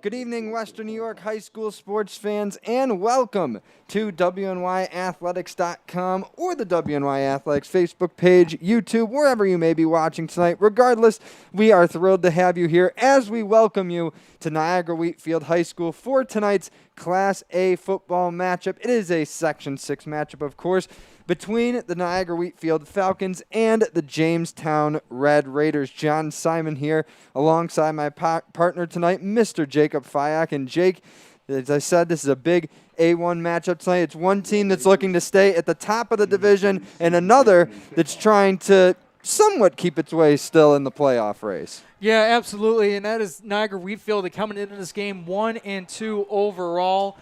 Good evening, Western New York high school sports fans, and welcome to WNYathletics.com or the WNY Athletics Facebook page, YouTube, wherever you may be watching tonight. Regardless, we are thrilled to have you here as we welcome you to Niagara Wheatfield High School for tonight's Class A football matchup. It is a Section 6 matchup, of course, between the Niagara Wheatfield Falcons and the Jamestown Red Raiders. John Simon here alongside my partner tonight, Mr. Jacob Fyack. And Jake, as I said, this is a big A1 matchup tonight. It's one team that's looking to stay at the top of the division and another that's trying to somewhat keep its way still in the playoff race. Yeah, absolutely, and that is Niagara Wheatfield. They're coming into this game 1-2 overall.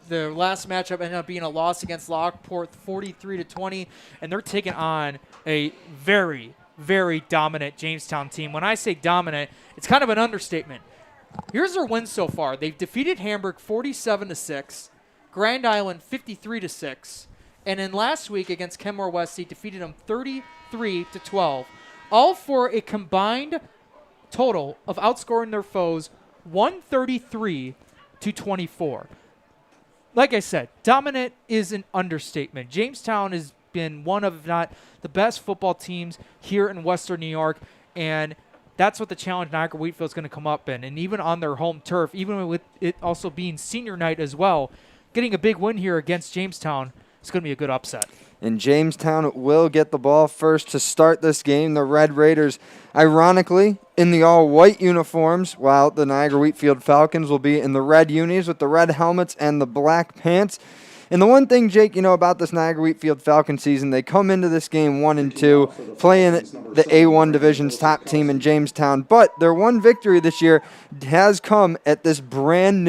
Their last matchup ended up being a loss against Lockport, 43-20, and they're taking on a very, very dominant Jamestown team. When I say dominant, it's kind of an understatement. Here's their wins so far. They've defeated Hamburg 47-6, Grand Island 53-6, and then last week against Kenmore West, they defeated them 33-12, all for a combined total of outscoring their foes 133-24. Like I said, dominant is an understatement. Jamestown has been one of, if not the best football teams here in Western New York, and that's what the challenge Niagara Wheatfield is going to come up in. And even on their home turf, even with it also being senior night as well, getting a big win here against Jamestown is going to be a good upset. And Jamestown will get the ball first to start this game. The Red Raiders, ironically, in the all-white uniforms, while the Niagara Wheatfield Falcons will be in the red unis with the red helmets and the black pants. And the one thing, Jake, you know about this Niagara Wheatfield Falcon season, they come into this game 1-2, playing the A1 Division's top team in Jamestown. But their one victory this year has come at this brand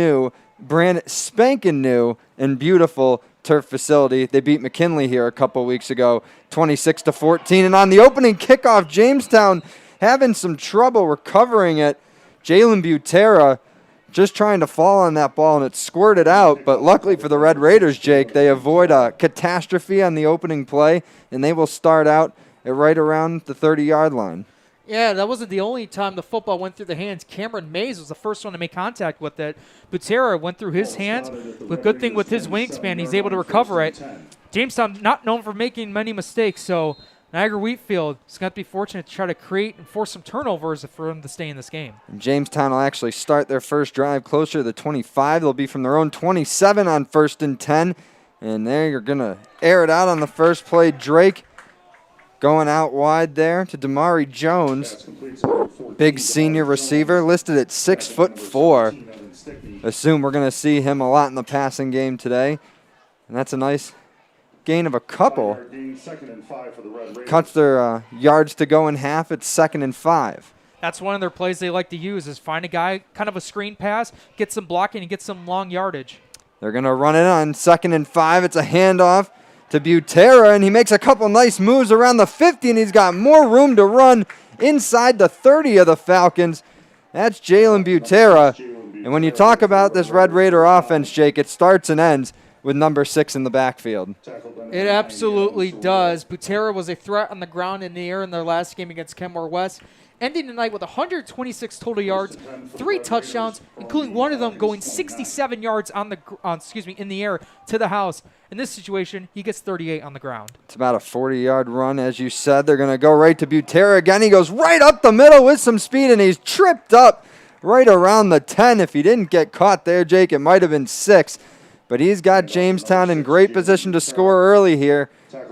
spanking new and beautiful turf facility. They beat McKinley here a couple weeks ago, 26-14. And on the opening kickoff, Jamestown having some trouble recovering it. Jalen Butera just trying to fall on that ball, and it squirted out. But luckily for the Red Raiders, Jake, they avoid a catastrophe on the opening play, and they will start out at right around the 30-yard line. Yeah, that wasn't the only time the football went through the hands. Cameron Mays was the first one to make contact with it. Butera went through his hands. The good thing with his wingspan, he's able to recover it. Jamestown not known for making many mistakes, so Niagara Wheatfield is going to be fortunate to try to create and force some turnovers for them to stay in this game. Jamestown will actually start their first drive closer to the 25. They'll be from their own 27 on 1st and 10. And there you're going to air it out on the first play. Drake going out wide there to Damari Jones, big senior receiver, listed at 6'4". Assume we're going to see him a lot in the passing game today. And that's a nice gain of a couple. Cuts their yards to go in half. It's 2nd and 5. That's one of their plays they like to use, is find a guy, kind of a screen pass, get some blocking, and get some long yardage. They're going to run it on 2nd and 5. It's a handoff to Butera, and he makes a couple nice moves around the 50, and he's got more room to run inside the 30 of the Falcons. That's Jalen Butera. And when you talk about this Red Raider offense, Jake, it starts and ends with number 6 in the backfield. It absolutely does. Butera was a threat on the ground and in the air in their last game against Kenmore West, ending the night with 126 total yards, 3 touchdowns, including one of them going 67 yards in the air to the house. In this situation, he gets 38 on the ground. It's about a 40-yard run, as you said. They're going to go right to Butera again. He goes right up the middle with some speed, and he's tripped up right around the 10. If he didn't get caught there, Jake, it might have been 6. But he's got Jamestown in great position to score early here.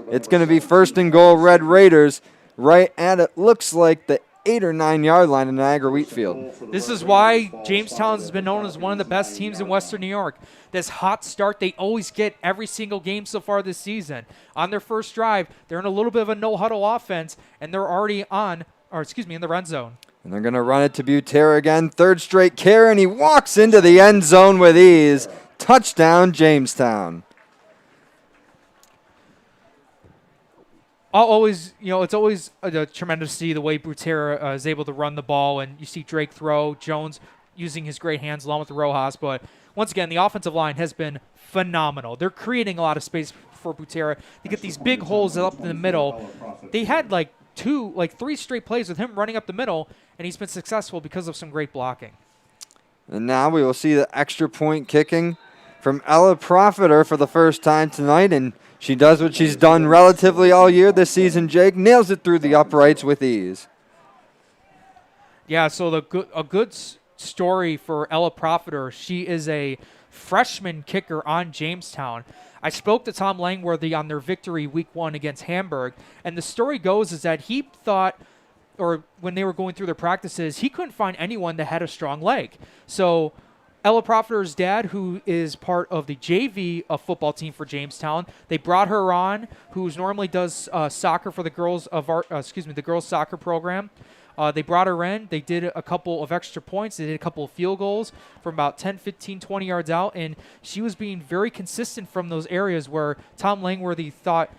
It's going to be 1st and goal, Red Raiders, right at it looks like the 8 or 9 yard line in Niagara Wheatfield. This is why Jamestown has been known as one of the best teams in Western New York. This hot start they always get every single game so far this season. On their first drive, they're in a little bit of a no-huddle offense, and they're already in the red zone. And they're going to run it to Butera again. 3rd straight carry, and he walks into the end zone with ease. Touchdown, Jamestown. It's always tremendous to see the way Butera is able to run the ball, and you see Drake throw, Jones using his great hands along with Rojas. But once again, the offensive line has been phenomenal. They're creating a lot of space for Butera. They get these big holes up in the middle. They had three straight plays with him running up the middle, and he's been successful because of some great blocking. And now we will see the extra point kicking from Ella Profiter for the first time tonight, and she does what she's done relatively all year this season, Jake. Nails it through the uprights with ease. Yeah, so a good story for Ella Profiter. She is a freshman kicker on Jamestown. I spoke to Tom Langworthy on their victory week 1 against Hamburg, and the story goes is that he thought, or when they were going through their practices, he couldn't find anyone that had a strong leg. So Ella Profiter's dad, who is part of the JV football team for Jamestown, they brought her on, who normally does soccer for the girls the girls soccer program. They brought her in. They did a couple of extra points. They did a couple of field goals from about 10, 15, 20 yards out, and she was being very consistent from those areas where Tom Langworthy thought,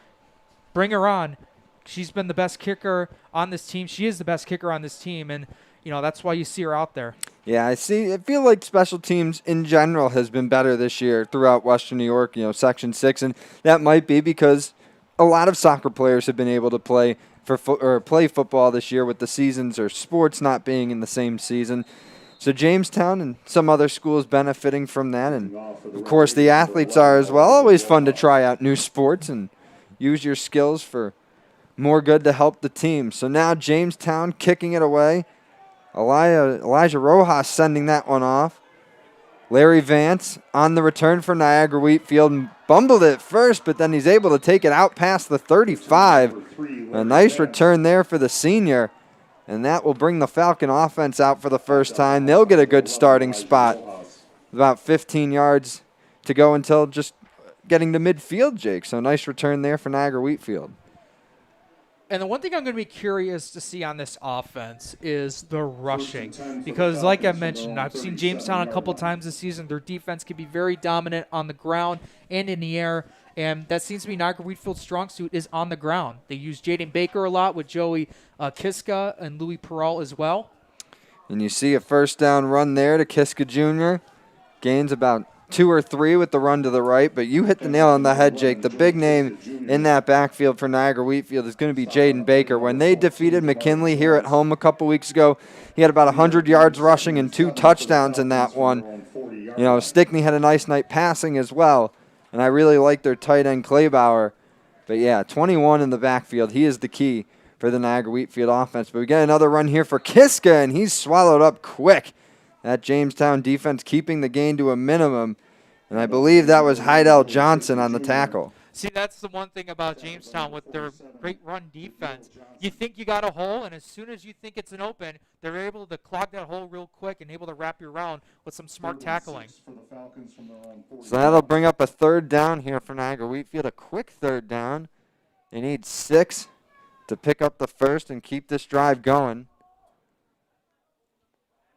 bring her on. She's been the best kicker on this team. She is the best kicker on this team, and that's why you see her out there. Yeah, I feel like special teams in general has been better this year throughout Western New York, Section 6, and that might be because a lot of soccer players have been able to play play football this year with the seasons or sports not being in the same season. So Jamestown and some other schools benefiting from that, and of course the athletes are as well. Always fun to try out new sports and use your skills for more good to help the team. So now Jamestown kicking it away. Elijah Rojas sending that one off. Larry Vance on the return for Niagara Wheatfield. Bumbled it first, but then he's able to take it out past the 35. A nice return there for the senior. And that will bring the Falcon offense out for the first time. They'll get a good starting spot. About 15 yards to go until just getting to midfield, Jake. So nice return there for Niagara Wheatfield. And the one thing I'm going to be curious to see on this offense is the rushing. Because like I mentioned, I've seen Jamestown a couple times this season. Their defense can be very dominant on the ground and in the air. And that seems to be Niagara Wheatfield's strong suit is on the ground. They use Jaden Baker a lot with Joey Kiska and Louis Perral as well. And you see a first down run there to Kiska Jr. Gains about 2 or 3 with the run to the right, but you hit the nail on the head, Jake. The big name in that backfield for Niagara Wheatfield is going to be Jaden Baker. When they defeated McKinley here at home a couple weeks ago, he had about 100 yards rushing and 2 touchdowns in that one. Stickney had a nice night passing as well, and I really like their tight end Claybauer. But yeah, 21 in the backfield. He is the key for the Niagara Wheatfield offense. But we get another run here for Kiska, and he's swallowed up quick. That Jamestown defense keeping the gain to a minimum. And I believe that was Heidel Johnson on the tackle. See, that's the one thing about Jamestown with their great run defense. You think you got a hole, and as soon as you think it's an open, they're able to clog that hole real quick and able to wrap you around with some smart tackling. So that'll bring up a third down here for Niagara Wheatfield. A quick third down. They need 6 to pick up the first and keep this drive going.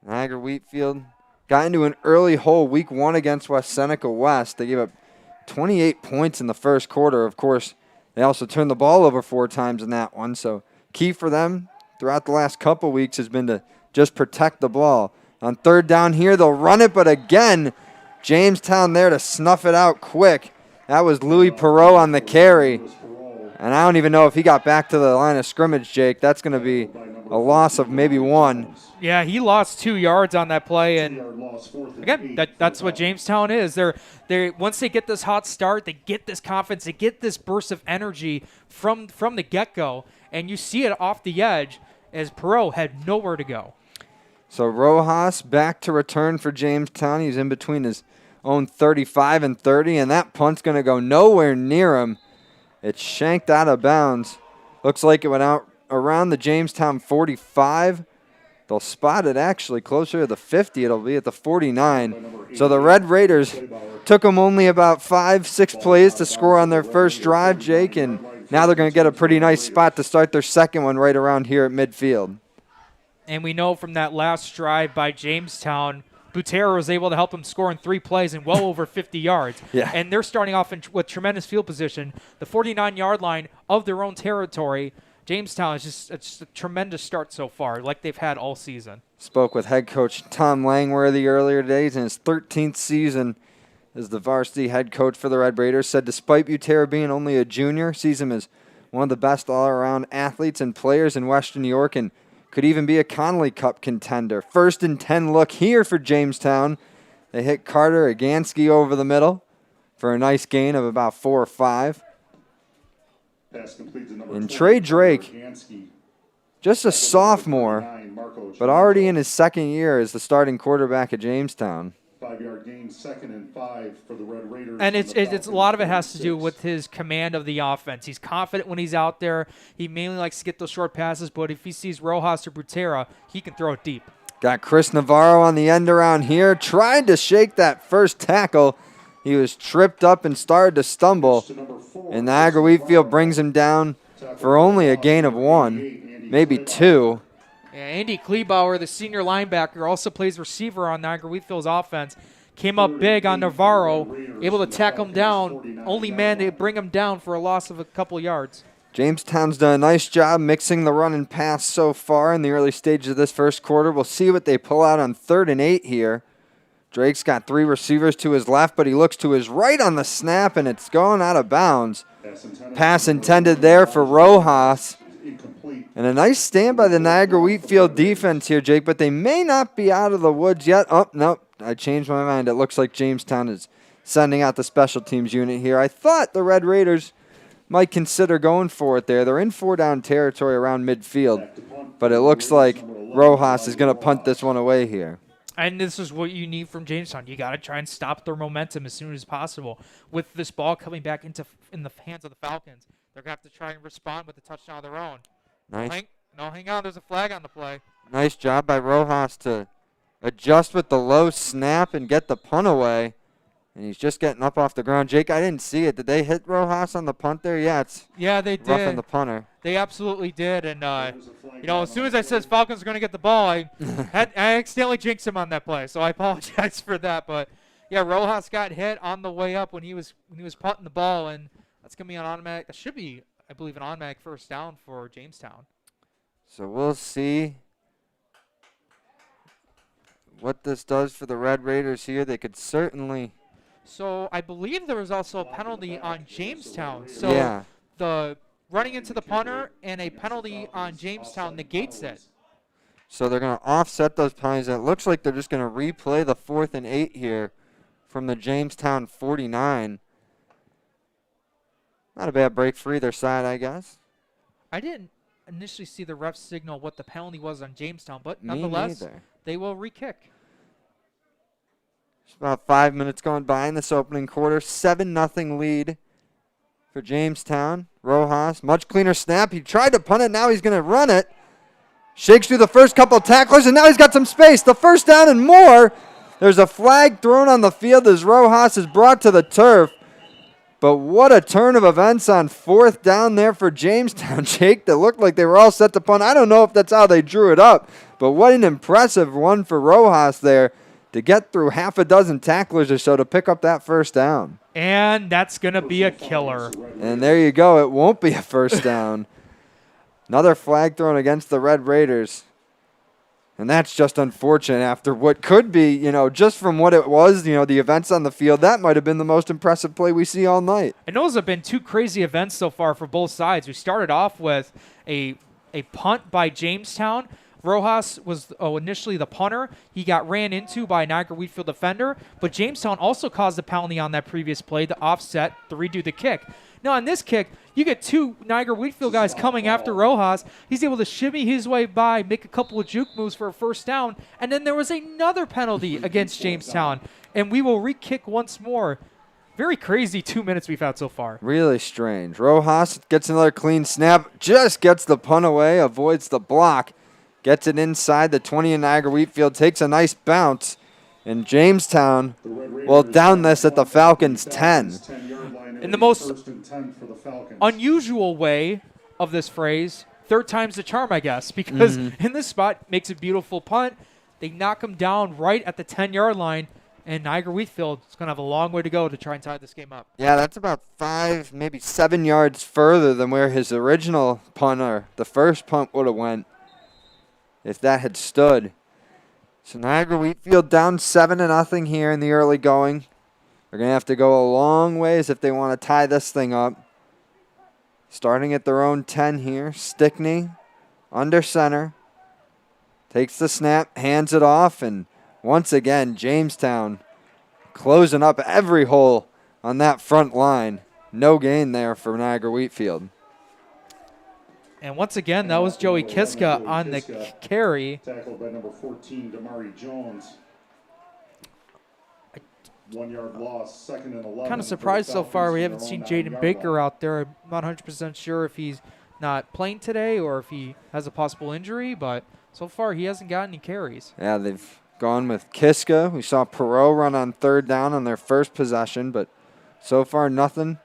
Niagara Wheatfield got into an early hole week 1 against West Seneca West. They gave up 28 points in the first quarter. Of course, they also turned the ball over 4 times in that one. So key for them throughout the last couple weeks has been to just protect the ball. On third down here, they'll run it, but again, Jamestown there to snuff it out quick. That was Louis Perot on the carry. And I don't even know if he got back to the line of scrimmage, Jake. That's going to be a loss of maybe 1. Yeah, he lost 2 yards on that play, and again, that's what Jamestown is. They once they get this hot start, they get this confidence, they get this burst of energy from the get-go, and you see it off the edge as Perot had nowhere to go. So Rojas back to return for Jamestown. He's in between his own 35 and 30, and that punt's going to go nowhere near him. It's shanked out of bounds. Looks like it went out around the Jamestown 45. They'll spot it actually closer to the 50. It'll be at the 49. So the Red Raiders took them only about 5-6 plays to score on their first drive, Jake, and now they're going to get a pretty nice spot to start their second one right around here at midfield. And we know from that last drive by Jamestown, Butera was able to help them score in 3 plays and well over 50 yards. Yeah. And they're starting off with tremendous field position. The 49-yard line of their own territory. Jamestown is just a tremendous start so far, like they've had all season. Spoke with head coach Tom Langworthy earlier today. He's in his 13th season as the varsity head coach for the Red Raiders. Said despite Butera being only a junior, sees him as one of the best all-around athletes and players in Western New York, and could even be a Connolly Cup contender. 1st and 10 look here for Jamestown. They hit Carter Agansky over the middle for a nice gain of about 4 or 5. And Trey Drake, just a sophomore, but already in his 2nd year as the starting quarterback at Jamestown. 5-yard gain, 2nd and 5 for the Red Raiders. And it's a lot of it has to do with his command of the offense. He's confident when he's out there. He mainly likes to get those short passes, but if he sees Rojas or Butera, he can throw it deep. Got Chris Navarro on the end around here. Tried to shake that first tackle. He was tripped up and started to stumble. And Niagara Wheatfield brings him down for only a gain of 1, maybe 2. Yeah, Andy Kleebauer, the senior linebacker, also plays receiver on Niagara Wheatfield's offense. Came up big on Navarro, able to tackle him down. Only man to bring him down for a loss of a couple yards. Jamestown's done a nice job mixing the run and pass so far in the early stages of this first quarter. We'll see what they pull out on 3rd and 8 here. Drake's got 3 receivers to his left, but he looks to his right on the snap, and it's going out of bounds. Pass intended there for Rojas. And a nice stand by the Niagara Wheatfield defense here, Jake, but they may not be out of the woods yet. Oh, no, I changed my mind. It looks like Jamestown is sending out the special teams unit here. I thought the Red Raiders might consider going for it there. They're in 4-down territory around midfield, but it looks like Rojas is going to punt this one away here. And this is what you need from Jamestown. You got to try and stop their momentum as soon as possible. With this ball coming back in the hands of the Falcons, they're going to have to try and respond with a touchdown of their own. Nice. Hang on. There's a flag on the play. Nice job by Rojas to adjust with the low snap and get the punt away. And he's just getting up off the ground. Jake, I didn't see it. Did they hit Rojas on the punt there? Yeah, they did. Roughing the punter. They absolutely did. And, as soon as I said Falcons are going to get the ball, I accidentally jinxed him on that play. So I apologize for that. But, yeah, Rojas got hit on the way up when he was punting the ball. And that's going to be an automatic. That should be, I believe, an automatic first down for Jamestown. So we'll see what this does for the Red Raiders here. They could certainly... So I believe there was also a penalty on Jamestown. So yeah. The running into the punter and a penalty on Jamestown negates it. So they're going to offset those penalties. It looks like they're just going to replay the 4th and 8 here from the Jamestown 49. Not a bad break for either side, I guess. I didn't initially see the ref signal what the penalty was on Jamestown, but Me nonetheless, neither. They will re-kick. It's about 5 minutes going by in this opening quarter. 7-0 lead for Jamestown. Rojas, much cleaner snap. He tried to punt it. Now he's going to run it. Shakes through the first couple of tacklers, and now he's got some space. The first down and more. There's a flag thrown on the field as Rojas is brought to the turf. But what a turn of events on 4th down there for Jamestown, Jake. That looked like they were all set to punt. I don't know if that's how they drew it up, but what an impressive one for Rojas there to get through half a dozen tacklers or so to pick up that first down. And that's going to be a killer. And there you go. It won't be a first down. Another flag thrown against the Red Raiders. And that's just unfortunate after what could be, just from what it was, the events on the field, that might have been the most impressive play we see all night. And those have been 2 crazy events so far for both sides. We started off with a punt by Jamestown. Rojas was initially the punter. He got ran into by a Niagara Wheatfield defender, but Jamestown also caused a penalty on that previous play to offset to redo the kick. Now, on this kick, you get 2 Niagara Wheatfield guys coming after Rojas. He's able to shimmy his way by, make a couple of juke moves for a first down, and then there was another penalty against Jamestown, and we will re-kick once more. Very crazy 2 minutes we've had so far. Really strange. Rojas gets another clean snap, just gets the punt away, avoids the block. Gets it inside the 20 in Niagara Wheatfield, takes a nice bounce, and Jamestown will down this at the Falcons' 10. In the most unusual way of this phrase, 3rd time's the charm, I guess, because in this spot, makes a beautiful punt. They knock him down right at the 10-yard line, and Niagara Wheatfield is going to have a long way to go to try and tie this game up. Yeah, that's about 5, maybe 7 yards further than where his original punter, the first punt, would have went if that had stood. So Niagara Wheatfield down 7-0 here in the early going. They're going to have to go a long ways if they want to tie this thing up. starting at their own 10 here. Stickney under center. Takes the snap, hands it off, and once again, Jamestown closing up every hole on that front line. No gain there for Niagara Wheatfield. And once again, that was Joey Kiska on the carry. Tackled by number 14, Damari Jones. 1 yard loss, second and 11. Kind of surprised so far we haven't seen Jaden Baker out there. I'm not 100% sure if he's not playing today or if he has a possible injury, but so far he hasn't got any carries. Yeah, they've gone with Kiska. We saw Perot run on third down on their first possession, but so far nothing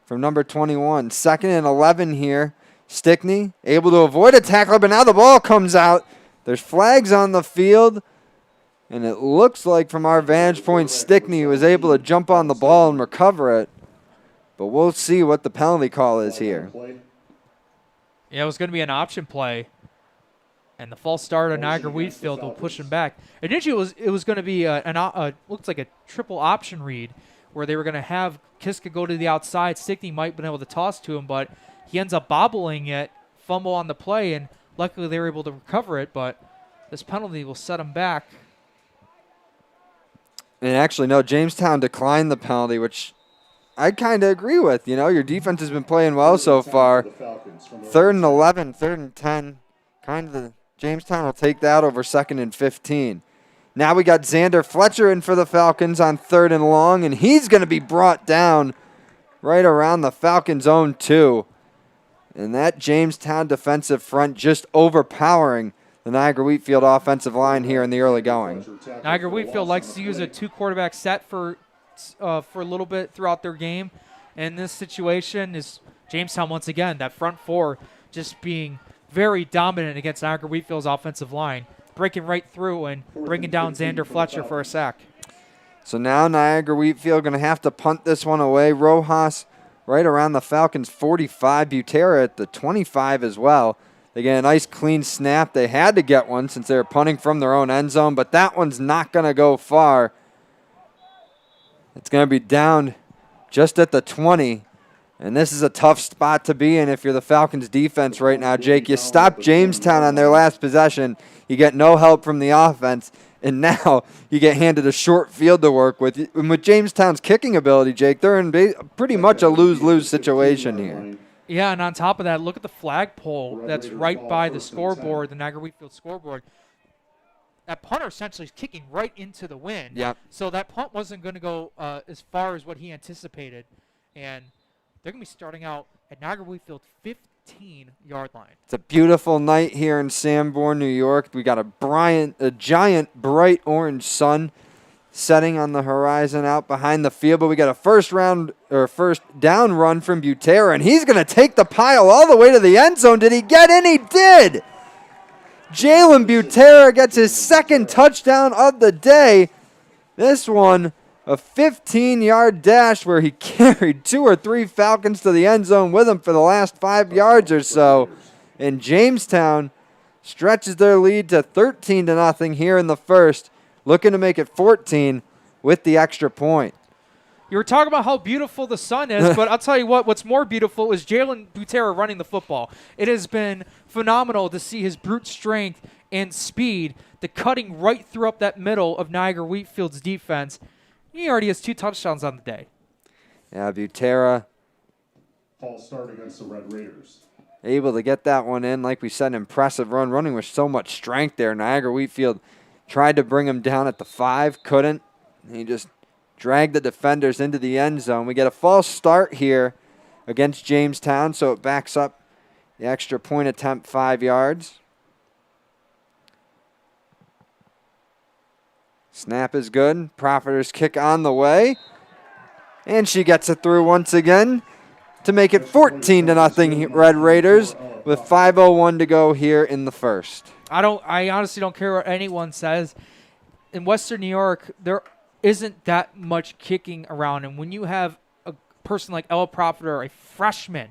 from number 21. Second and 11 here. Stickney able to avoid a tackle, but now the ball comes out. There's flags on the field, and it looks like from our vantage point, Stickney was able to jump on the ball and recover it. But we'll see what the penalty call is here. Yeah, it was going to be an option play, and the false start of Niagara Wheatfield will push him back. Initially, it was going to be looks like a triple option read, where they were going to have Kiska go to the outside. Stickney might have been able to toss to him, but he ends up bobbling it, fumble on the play, and luckily they were able to recover it, but this penalty will set him back. And actually, no, Jamestown declined the penalty, which I kind of agree with. You know, your defense has been playing well so far. Third and 11, third and 10. Jamestown will take that over second and 15. Now we got Xander Fletcher in for the Falcons on third and long, and he's going to be brought down right around the Falcons' own 2. And that Jamestown defensive front just overpowering the Niagara Wheatfield offensive line here in the early going. Niagara Wheatfield likes to use a 2-quarterback set for a little bit throughout their game. And this situation is Jamestown once again, that front four just being very dominant against Niagara Wheatfield's offensive line, breaking right through and bringing down Xander Fletcher for a sack. So now Niagara Wheatfield going to have to punt this one away. Rojas right around the Falcons' 45. Butera at the 25 as well. They get a nice clean snap. They had to get one since they were punting from their own end zone, but that one's not going to go far. It's going to be down just at the 20. And this is a tough spot to be in if you're the Falcons defense right now, Jake. You stop Jamestown on their last possession. You get no help from the offense. And now you get handed a short field to work with. And with Jamestown's kicking ability, Jake, they're in pretty much a lose-lose situation here. Yeah, and on top of that, look at the flagpole that's right by the scoreboard, the Niagara Wheatfield scoreboard. That punter essentially is kicking right into the wind. Yep. So that punt wasn't going to go as far as what he anticipated. And they're going to be starting out at Niagara Wheatfield 15-yard line. It's a beautiful night here in Sanborn, New York. We got a giant bright orange sun setting on the horizon out behind the field, but we got a first down run from Butera, and he's going to take the pile all the way to the end zone. Did he get in? He did. Jalen Butera gets his second touchdown of the day. This one, a 15-yard dash where he carried 2 or 3 Falcons to the end zone with him for the last 5 yards or so. And Jamestown stretches their lead to 13-0 here in the first, looking to make it 14 with the extra point. You were talking about how beautiful the sun is, but I'll tell you what's more beautiful is Jalen Butera running the football. It has been phenomenal to see his brute strength and speed, the cutting right through up that middle of Niagara Wheatfield's defense. He already has 2 touchdowns on the day. Yeah, Butera False start against the Red Raiders. able to get that one in. Like we said, impressive run, running with so much strength there. Niagara Wheatfield tried to bring him down at the 5, couldn't. He just dragged the defenders into the end zone. We get a false start here against Jamestown, so it backs up the extra point attempt 5 yards. Snap is good. Profiter's kick on the way. And she gets it through once again to make it 14-0 Red Raiders with 5:01 to go here in the first. I honestly don't care what anyone says. In Western New York, there isn't that much kicking around. And when you have a person like Ella Profiter, a freshman,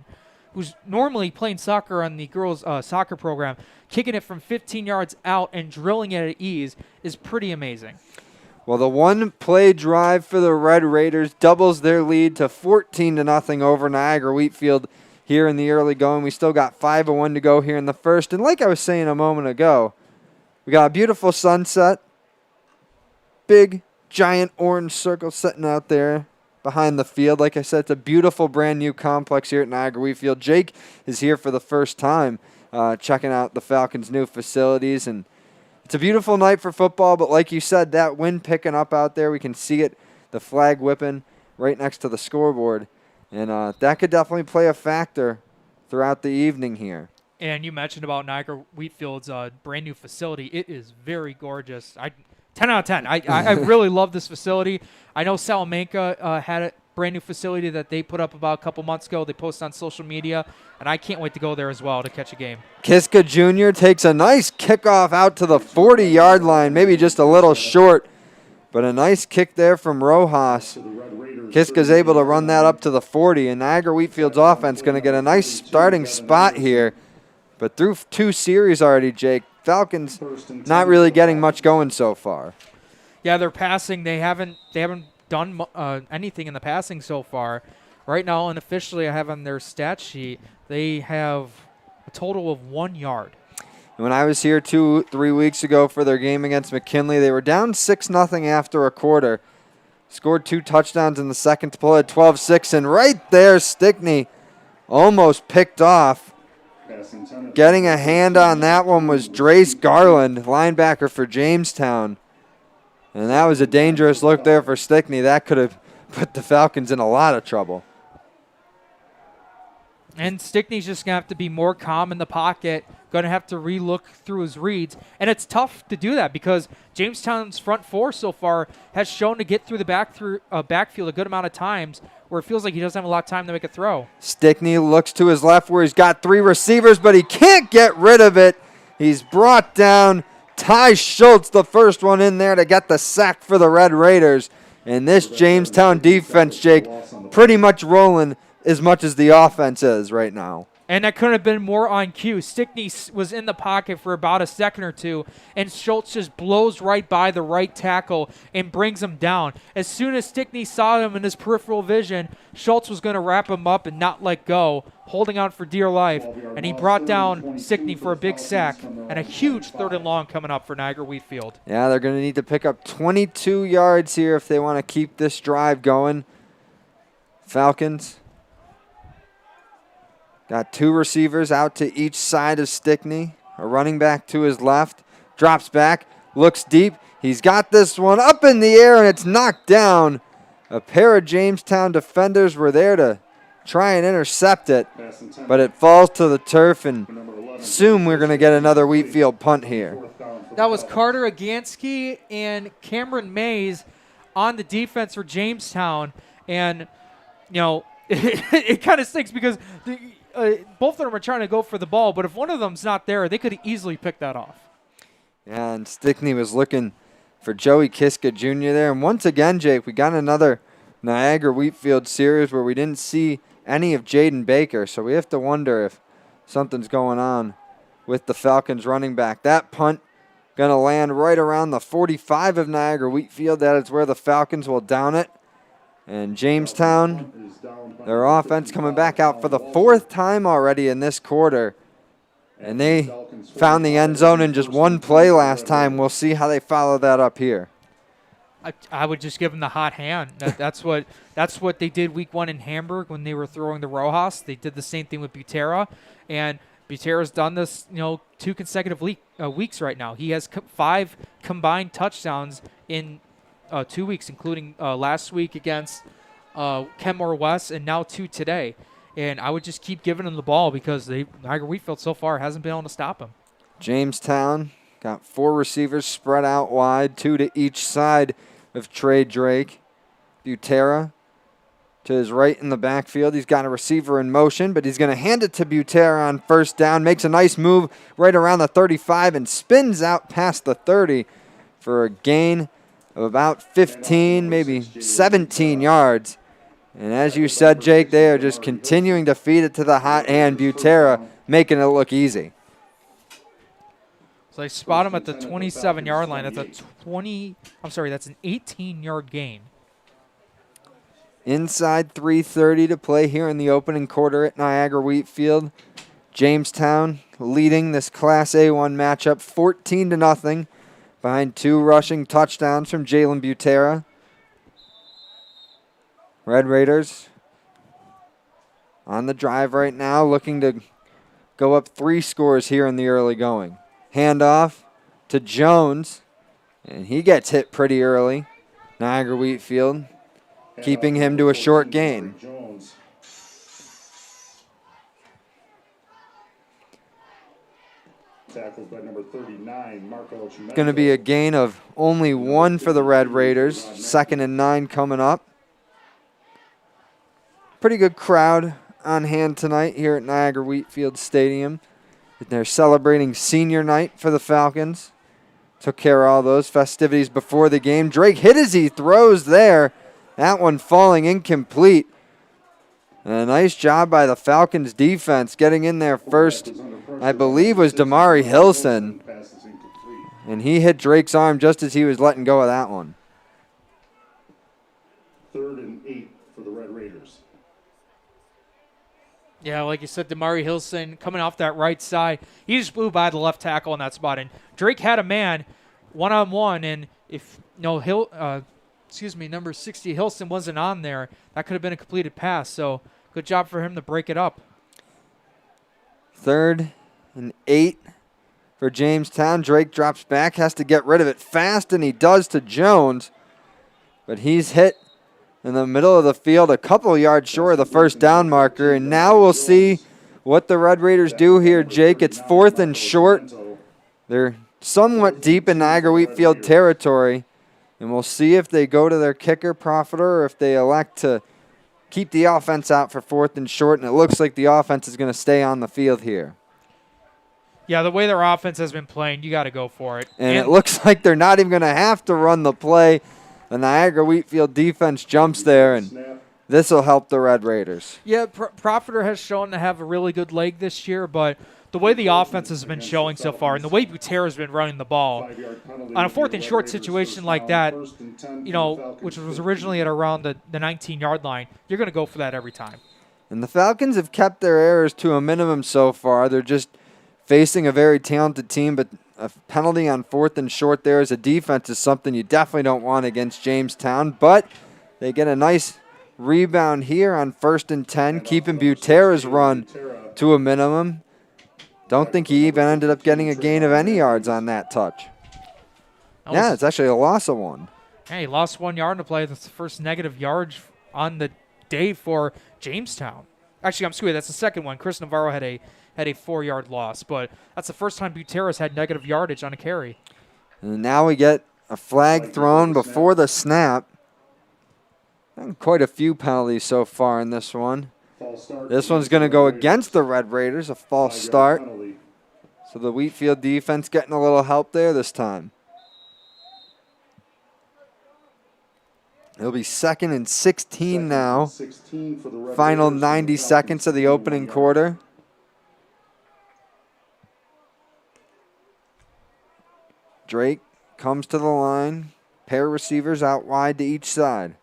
who's normally playing soccer on the girls' soccer program, kicking it from 15 yards out and drilling it at ease is pretty amazing. Well, the one-play drive for the Red Raiders doubles their lead to 14-0 over Niagara Wheatfield here in the early going. We still got 5:01 to go here in the first. And like I was saying a moment ago, we got a beautiful sunset. Big, giant orange circle sitting out there behind the field. Like I said, it's a beautiful brand new complex here at Niagara Wheatfield. Jake is here for the first time checking out the Falcons' new facilities. And it's a beautiful night for football, but like you said, that wind picking up out there, we can see it, the flag whipping right next to the scoreboard. And that could definitely play a factor throughout the evening here. And you mentioned about Niagara Wheatfield's brand new facility. It is very gorgeous. 10 out of 10. I really love this facility. I know Salamanca had a brand new facility that they put up about a couple months ago. They posted on social media, and I can't wait to go there as well to catch a game. Kiska Jr. takes a nice kickoff out to the 40-yard line, maybe just a little short, but a nice kick there from Rojas. Kiska's able to run that up to the 40, and Niagara Wheatfield's offense going to get a nice starting spot here. But through 2 series already, Jake, Falcons not really getting much going so far. Yeah, they're passing. They haven't done anything in the passing so far. Right now, unofficially, I have on their stat sheet, they have a total of 1 yard. When I was here 2-3 weeks ago for their game against McKinley, they were down 6-0 after a quarter. Scored 2 touchdowns in the second to pull it 12-6, and right there, Stickney almost picked off. Getting a hand on that one was Drace Garland, linebacker for Jamestown. And that was a dangerous look there for Stickney. That could have put the Falcons in a lot of trouble. And Stickney's just going to have to be more calm in the pocket, going to have to re-look through his reads. And it's tough to do that because Jamestown's front 4 so far has shown to get through the backfield a good amount of times where it feels like he doesn't have a lot of time to make a throw. Stickney looks to his left where he's got 3 receivers, but he can't get rid of it. He's brought down. Ty Schultz, the first one in there to get the sack for the Red Raiders. And this Jamestown defense, Jake, pretty much rolling as much as the offense is right now. And that couldn't have been more on cue. Stickney was in the pocket for about a second or two, and Schultz just blows right by the right tackle and brings him down. As soon as Stickney saw him in his peripheral vision, Schultz was going to wrap him up and not let go, holding on for dear life. And he brought down Stickney for a big sack and a huge 3rd and long coming up for Niagara Wheatfield. Yeah, they're going to need to pick up 22 yards here if they want to keep this drive going. Falcons got 2 receivers out to each side of Stickney. A running back to his left. Drops back. Looks deep. He's got this one up in the air, and it's knocked down. A pair of Jamestown defenders were there to try and intercept it, but it falls to the turf, and soon we're going to get another Wheatfield punt here. That was Carter Agansky and Cameron Mays on the defense for Jamestown. And, you know, it kind of stinks because both of them are trying to go for the ball, but if one of them's not there, they could easily pick that off. Yeah, and Stickney was looking for Joey Kiska Jr. there. And once again, Jake, we got another Niagara Wheatfield series where we didn't see any of Jaden Baker, so we have to wonder if something's going on with the Falcons running back. That punt going to land right around the 45 of Niagara Wheatfield. That is where the Falcons will down it. And Jamestown, their offense coming back out for the 4th time already in this quarter. And they found the end zone in just 1 play last time. We'll see how they follow that up here. I would just give them the hot hand. That's what they did week 1 in Hamburg when they were throwing the Rojas. They did the same thing with Butera. And Butera's done this, 2 consecutive weeks right now. He has 5 combined touchdowns in 2 weeks, including last week against Kenmore West, and now 2 today. And I would just keep giving him the ball because Niagara Wheatfield so far hasn't been able to stop him. Jamestown got 4 receivers spread out wide, 2 to each side of Trey Drake. Butera to his right in the backfield. He's got a receiver in motion, but he's going to hand it to Butera on 1st down. Makes a nice move right around the 35 and spins out past the 30 for a gain of about 15, maybe 17 yards. And as you said, Jake, they are just continuing to feed it to the hot hand. Butera making it look easy. So they spot him at the 27-yard line. That's an 18-yard gain. Inside 3:30 to play here in the opening quarter at Niagara Wheatfield. Jamestown leading this Class A1 matchup 14-0 behind 2 rushing touchdowns from Jalen Butera. Red Raiders on the drive right now, looking to go up 3 scores here in the early going. Handoff to Jones, and he gets hit pretty early. Niagara Wheatfield keeping him to a short gain. Tackled by number 39, Marco. Going to be a gain of only 1 for the Red Raiders. 2nd and 9 coming up. Pretty good crowd on hand tonight here at Niagara Wheatfield Stadium. They're celebrating senior night for the Falcons. Took care of all those festivities before the game. Drake hit as he throws there. That one falling incomplete. And a nice job by the Falcons defense getting in there first. I believe was Damari Hilson. And he hit Drake's arm just as he was letting go of that one. 3rd and 8 for the Red Raiders. Yeah, like you said, Damari Hilson coming off that right side. He just blew by the left tackle in that spot. And Drake had a man one-on-one. And if number 60 Hilson wasn't on there, that could have been a completed pass. So good job for him to break it up. 3rd and 8 for Jamestown. Drake drops back, has to get rid of it fast, and he does to Jones. But he's hit in the middle of the field, a couple yards short of the first down marker. And now we'll see what the Red Raiders do here, Jake. It's 4th and short. They're somewhat deep in Niagara Wheatfield territory. And we'll see if they go to their kicker, Profiter, or if they elect to keep the offense out for 4th and short. And it looks like the offense is going to stay on the field here. Yeah, the way their offense has been playing, you got to go for it. And it looks like they're not even going to have to run the play. The Niagara Wheatfield defense jumps there, and this will help the Red Raiders. Yeah, Profiter has shown to have a really good leg this year, but the way the offense has been showing so far and the way Butera has been running the ball, on a 4th and short situation like that, which was originally at around the 19-yard line, you're going to go for that every time. And the Falcons have kept their errors to a minimum so far. They're just facing a very talented team, but a penalty on 4th and short there as a defense is something you definitely don't want against Jamestown. But they get a nice rebound here on 1st and 10, keeping Butera's run to a minimum. Don't think he even ended up getting a gain of any yards on that touch. Yeah, it's actually a loss of 1. Hey, he lost 1 yard to play. That's the first negative yardage on the day for Jamestown. Actually, I'm sorry, that's the second one. Chris Navarro had a 4-yard loss, but that's the first time Butera's had negative yardage on a carry. And now we get a flag thrown before the snap. And quite a few penalties so far in this one. This one's going to go against the Red Raiders, a false start. So the Wheatfield defense getting a little help there this time. It'll be 2nd and 16 now. Final 90 seconds of the opening quarter. Drake comes to the line. Pair of receivers out wide to each side.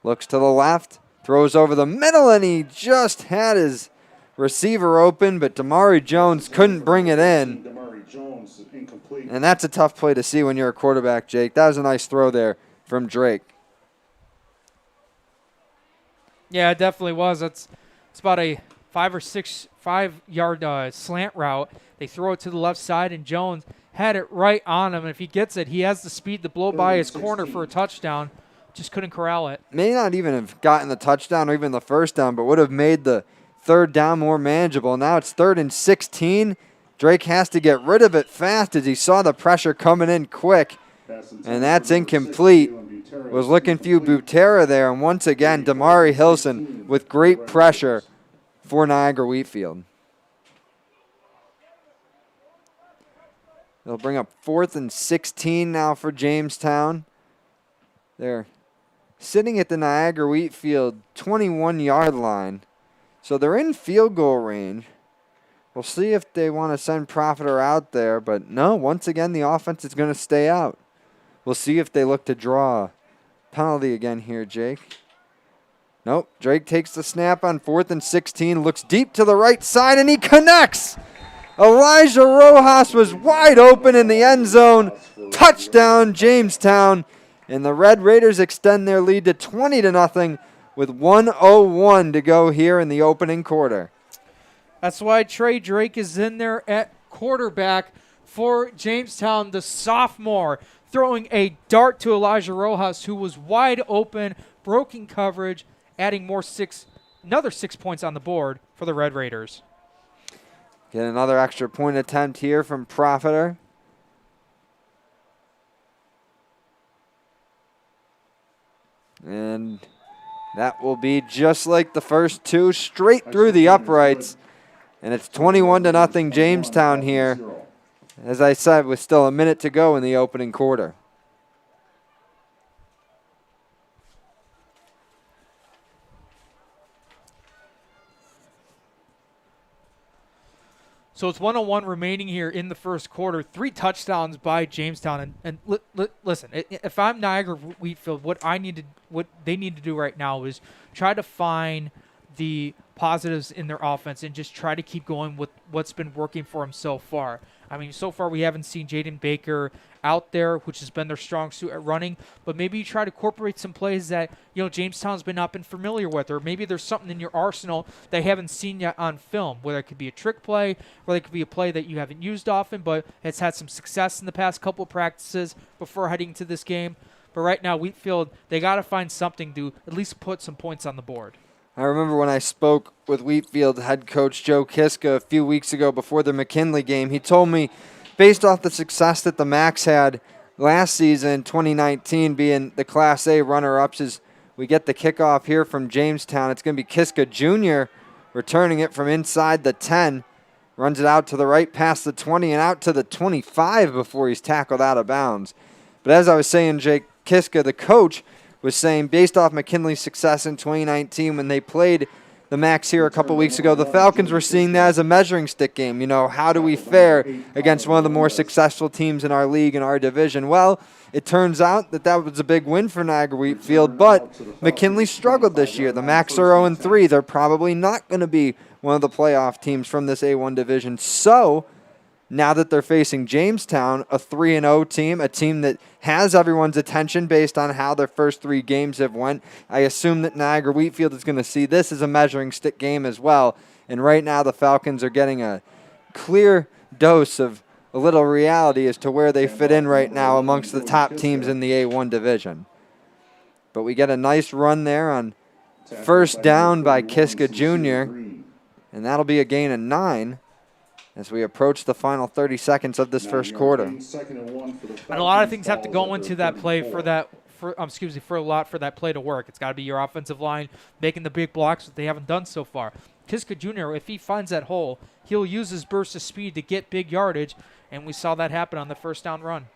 Looks to the left. Throws over the middle, and he just had his receiver open, but Damari Jones couldn't bring it in. And that's a tough play to see when you're a quarterback, Jake. That was a nice throw there from Drake. Yeah, it definitely was. It's about a 5-yard slant route. They throw it to the left side, and Jones had it right on him. And if he gets it, he has the speed to blow by his corner for a touchdown. Just couldn't corral it. May not even have gotten the touchdown or even the first down, but would have made the 3rd down more manageable. Now it's 3rd and 16. Drake has to get rid of it fast as he saw the pressure coming in quick. And that's incomplete. Was looking for Butera there. And once again, Damari Hilson with great pressure for Niagara Wheatfield. They'll bring up 4th and 16 now for Jamestown. They're sitting at the Niagara Wheatfield 21-yard line. So they're in field goal range. We'll see if they want to send Profiter out there. But no, once again, the offense is going to stay out. We'll see if they look to draw penalty again here, Jake. Nope. Drake takes the snap on 4th and 16, looks deep to the right side, and he connects. Elijah Rojas was wide open in the end zone. Touchdown, Jamestown. And the Red Raiders extend their lead to 20-0 with 1:01 to go here in the opening quarter. That's why Trey Drake is in there at quarterback for Jamestown, the sophomore, throwing a dart to Elijah Rojas, who was wide open, broken coverage, adding another 6 points on the board for the Red Raiders. Get another extra point attempt here from Profiter. And that will be just like the first two, straight through the uprights. And it's 21-0 Jamestown here. As I said, with still a minute to go in the opening quarter. So it's 1:01 remaining here in the first quarter. 3 touchdowns by Jamestown. And listen, if I'm Niagara Wheatfield, what they need to do right now is try to find the positives in their offense and just try to keep going with what's been working for them so far. I mean, so far we haven't seen Jaden Baker out there, which has been their strong suit at running, but maybe you try to incorporate some plays that, Jamestown's not been familiar with, or maybe there's something in your arsenal they haven't seen yet on film, whether it could be a trick play, whether it could be a play that you haven't used often, but it's had some success in the past couple of practices before heading to this game. But right now, Wheatfield, they got to find something to at least put some points on the board. I remember when I spoke with Wheatfield head coach Joe Kiska a few weeks ago before the McKinley game. He told me, based off the success that the Macs had last season, 2019, being the Class A runner-ups, as we get the kickoff here from Jamestown. It's going to be Kiska Jr. returning it from inside the 10. Runs it out to the right past the 20 and out to the 25 before he's tackled out of bounds. But as I was saying, Jake, Kiska, the coach, was saying, based off McKinley's success in 2019 when they played the Macs here a couple weeks ago, the Falcons were seeing that as a measuring stick game. How do we fare against one of the more successful teams in our league and our division? Well, it turns out that was a big win for Niagara Wheatfield, but McKinley struggled this year. The Macs are 0-3. They're probably not going to be one of the playoff teams from this A1 division. So now that they're facing Jamestown, a 3-0 team, a team that has everyone's attention based on how their first 3 games have went, I assume that Niagara Wheatfield is going to see this as a measuring stick game as well. And right now the Falcons are getting a clear dose of a little reality as to where they fit in right now amongst the top teams in the A1 division. But we get a nice run there on first down by Kiska Jr., and that'll be a gain of 9. As we approach the final 30 seconds of this first quarter. And a lot of things have to go into that play for that play to work. It's got to be your offensive line making the big blocks that they haven't done so far. Kiska Jr., if he finds that hole, he'll use his burst of speed to get big yardage, and we saw that happen on the first down run.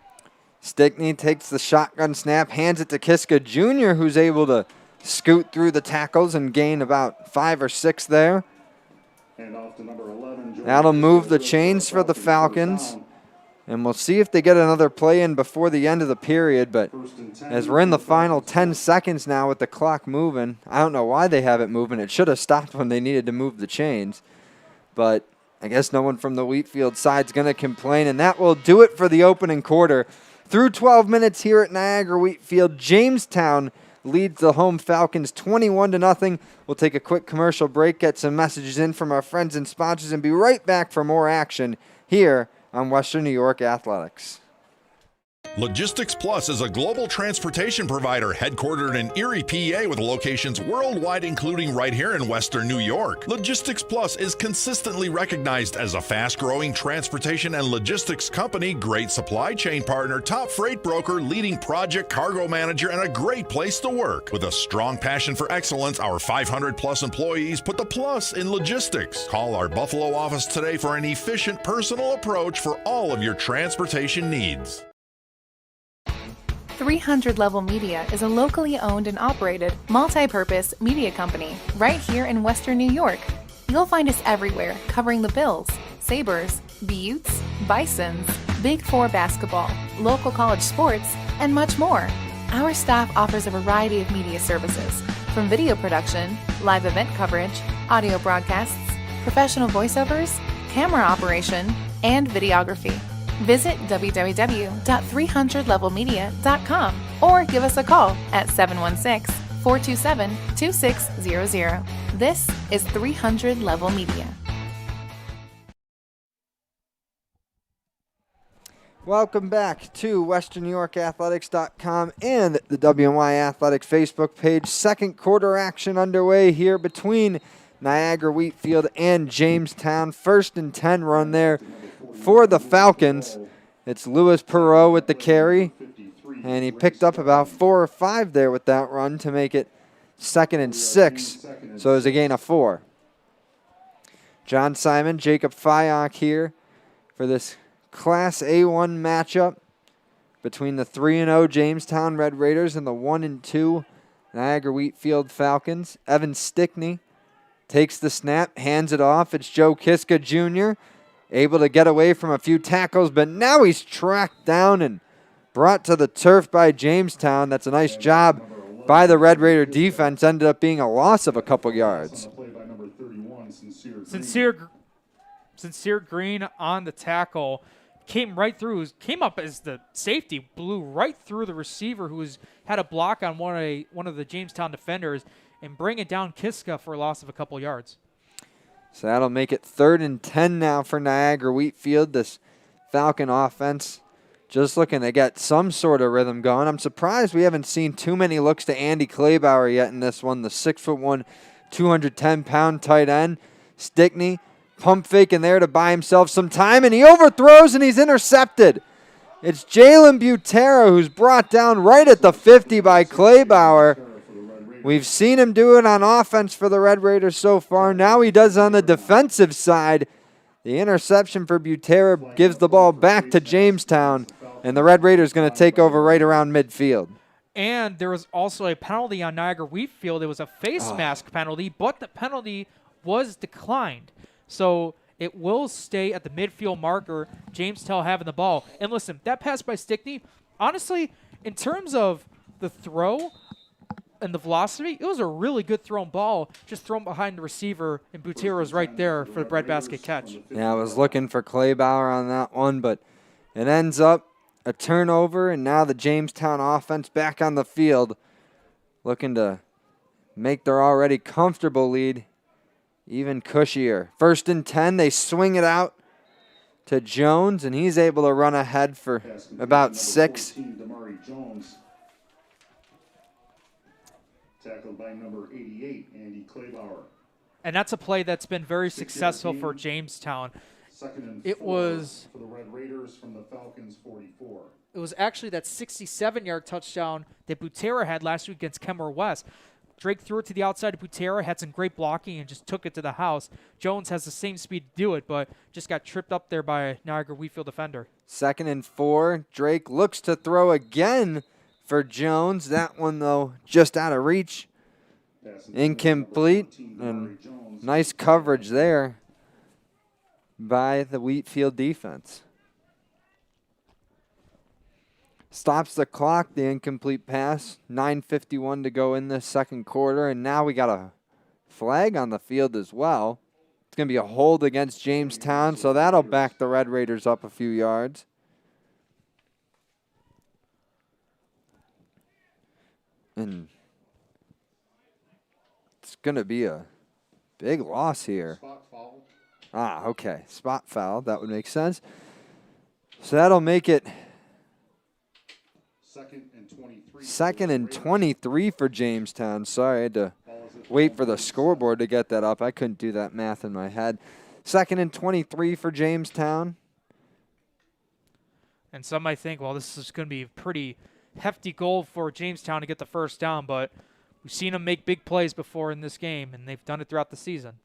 Stickney takes the shotgun snap, hands it to Kiska Jr., who's able to scoot through the tackles and gain about 5 or 6 there. That'll move the chains for the Falcons. And we'll see if they get another play in before the end of the period. But as we're in the final 10 seconds now with the clock moving, I don't know why they have it moving. It should have stopped when they needed to move the chains. But I guess no one from the Wheatfield side is going to complain. And that will do it for the opening quarter. Through 12 minutes here at Niagara Wheatfield, Jamestown leads the home Falcons 21-0. We'll take a quick commercial break, get some messages in from our friends and sponsors, and be right back for more action here on Western New York Athletics. Logistics Plus is a global transportation provider headquartered in Erie, PA, with locations worldwide, including right here in Western New York. Logistics Plus is consistently recognized as a fast-growing transportation and logistics company, great supply chain partner, top freight broker, leading project cargo manager, and a great place to work. With a strong passion for excellence, our 500-plus employees put the plus in logistics. Call our Buffalo office today for an efficient, personal approach for all of your transportation needs. 300 Level Media is a locally owned and operated, multi-purpose media company right here in Western New York. You'll find us everywhere, covering the Bills, Sabres, Buttes, Bisons, Big Four basketball, local college sports, and much more. Our staff offers a variety of media services, from video production, live event coverage, audio broadcasts, professional voiceovers, camera operation, and videography. Visit www.300levelmedia.com or give us a call at 716-427-2600. This is 300 Level Media. Welcome back to WesternNewYorkAthletics.com and the WNY Athletics Facebook page. Second quarter action underway here between Niagara Wheatfield and Jamestown. 1st and 10 run there for the Falcons. It's Louis Perreault with the carry, and he picked up about 4 or 5 there with that run to make it 2nd and 6. So it was a gain of 4. John Simon, Jacob Fyock here for this Class A1 matchup between the 3-0 Jamestown Red Raiders and the 1-2 Niagara Wheatfield Falcons. Evan Stickney takes the snap, hands it off. It's Joe Kiska Jr., able to get away from a few tackles, but now he's tracked down and brought to the turf by Jamestown. That's a nice job by the Red Raider defense. Ended up being a loss of a couple yards. Sincere Green on the tackle. Came right through, came up as the safety, blew right through the receiver who had a block on one of the Jamestown defenders and bring it down Kiska for a loss of a couple yards. So that'll make it 3rd and 10 now for Niagara Wheatfield. This Falcon offense just looking to get some sort of rhythm going. I'm surprised we haven't seen too many looks to Andy Kleibauer yet in this one. The 6'1", 210-pound tight end. Stickney pump faking there to buy himself some time, and he overthrows and he's intercepted. It's Jalen Butera who's brought down right at the 50 by Kleibauer. We've seen him do it on offense for the Red Raiders so far. Now he does on the defensive side. The interception for Butera gives the ball back to Jamestown, and the Red Raiders going to take over right around midfield. And there was also a penalty on Niagara Wheatfield. It was a face mask penalty, but the penalty was declined. So it will stay at the midfield marker, Jamestown having the ball. And listen, that pass by Stickney, honestly, in terms of the throw and the velocity, it was a really good thrown ball, just thrown behind the receiver, and Butera was right there for the breadbasket catch. Yeah, I was looking for Kleibauer on that one, but it ends up a turnover, and now the Jamestown offense back on the field looking to make their already comfortable lead even cushier. 1st and 10, they swing it out to Jones, and he's able to run ahead for about 6. Tackled by number 88, Andy Kleibauer. And that's a play that's been very successful for Jamestown. 2nd and It 4 was for the Red Raiders from the Falcons 44. It was actually that 67-yard touchdown that Butera had last week against Kenmore West. Drake threw it to the outside of Butera, had some great blocking, and just took it to the house. Jones has the same speed to do it, but just got tripped up there by a Niagara Wheatfield defender. 2nd and 4. Drake looks to throw again for Jones. That one, though, just out of reach. Incomplete. And nice coverage there by the Wheatfield defense. Stops the clock, the incomplete pass. 9:51 to go in this second quarter, and now we got a flag on the field as well. It's going to be a hold against Jamestown, so that'll back the Red Raiders up a few yards. And it's going to be a big loss here. Spot foul. Okay. Spot foul. That would make sense. So that'll make it 2nd and 23. 2nd and 23 for Jamestown. Sorry, I had to wait for the scoreboard to get that up. I couldn't do that math in my head. 2nd and 23 for Jamestown. And some might think, well, this is going to be a pretty hefty goal for Jamestown to get the first down, but we've seen them make big plays before in this game, and they've done it throughout the season.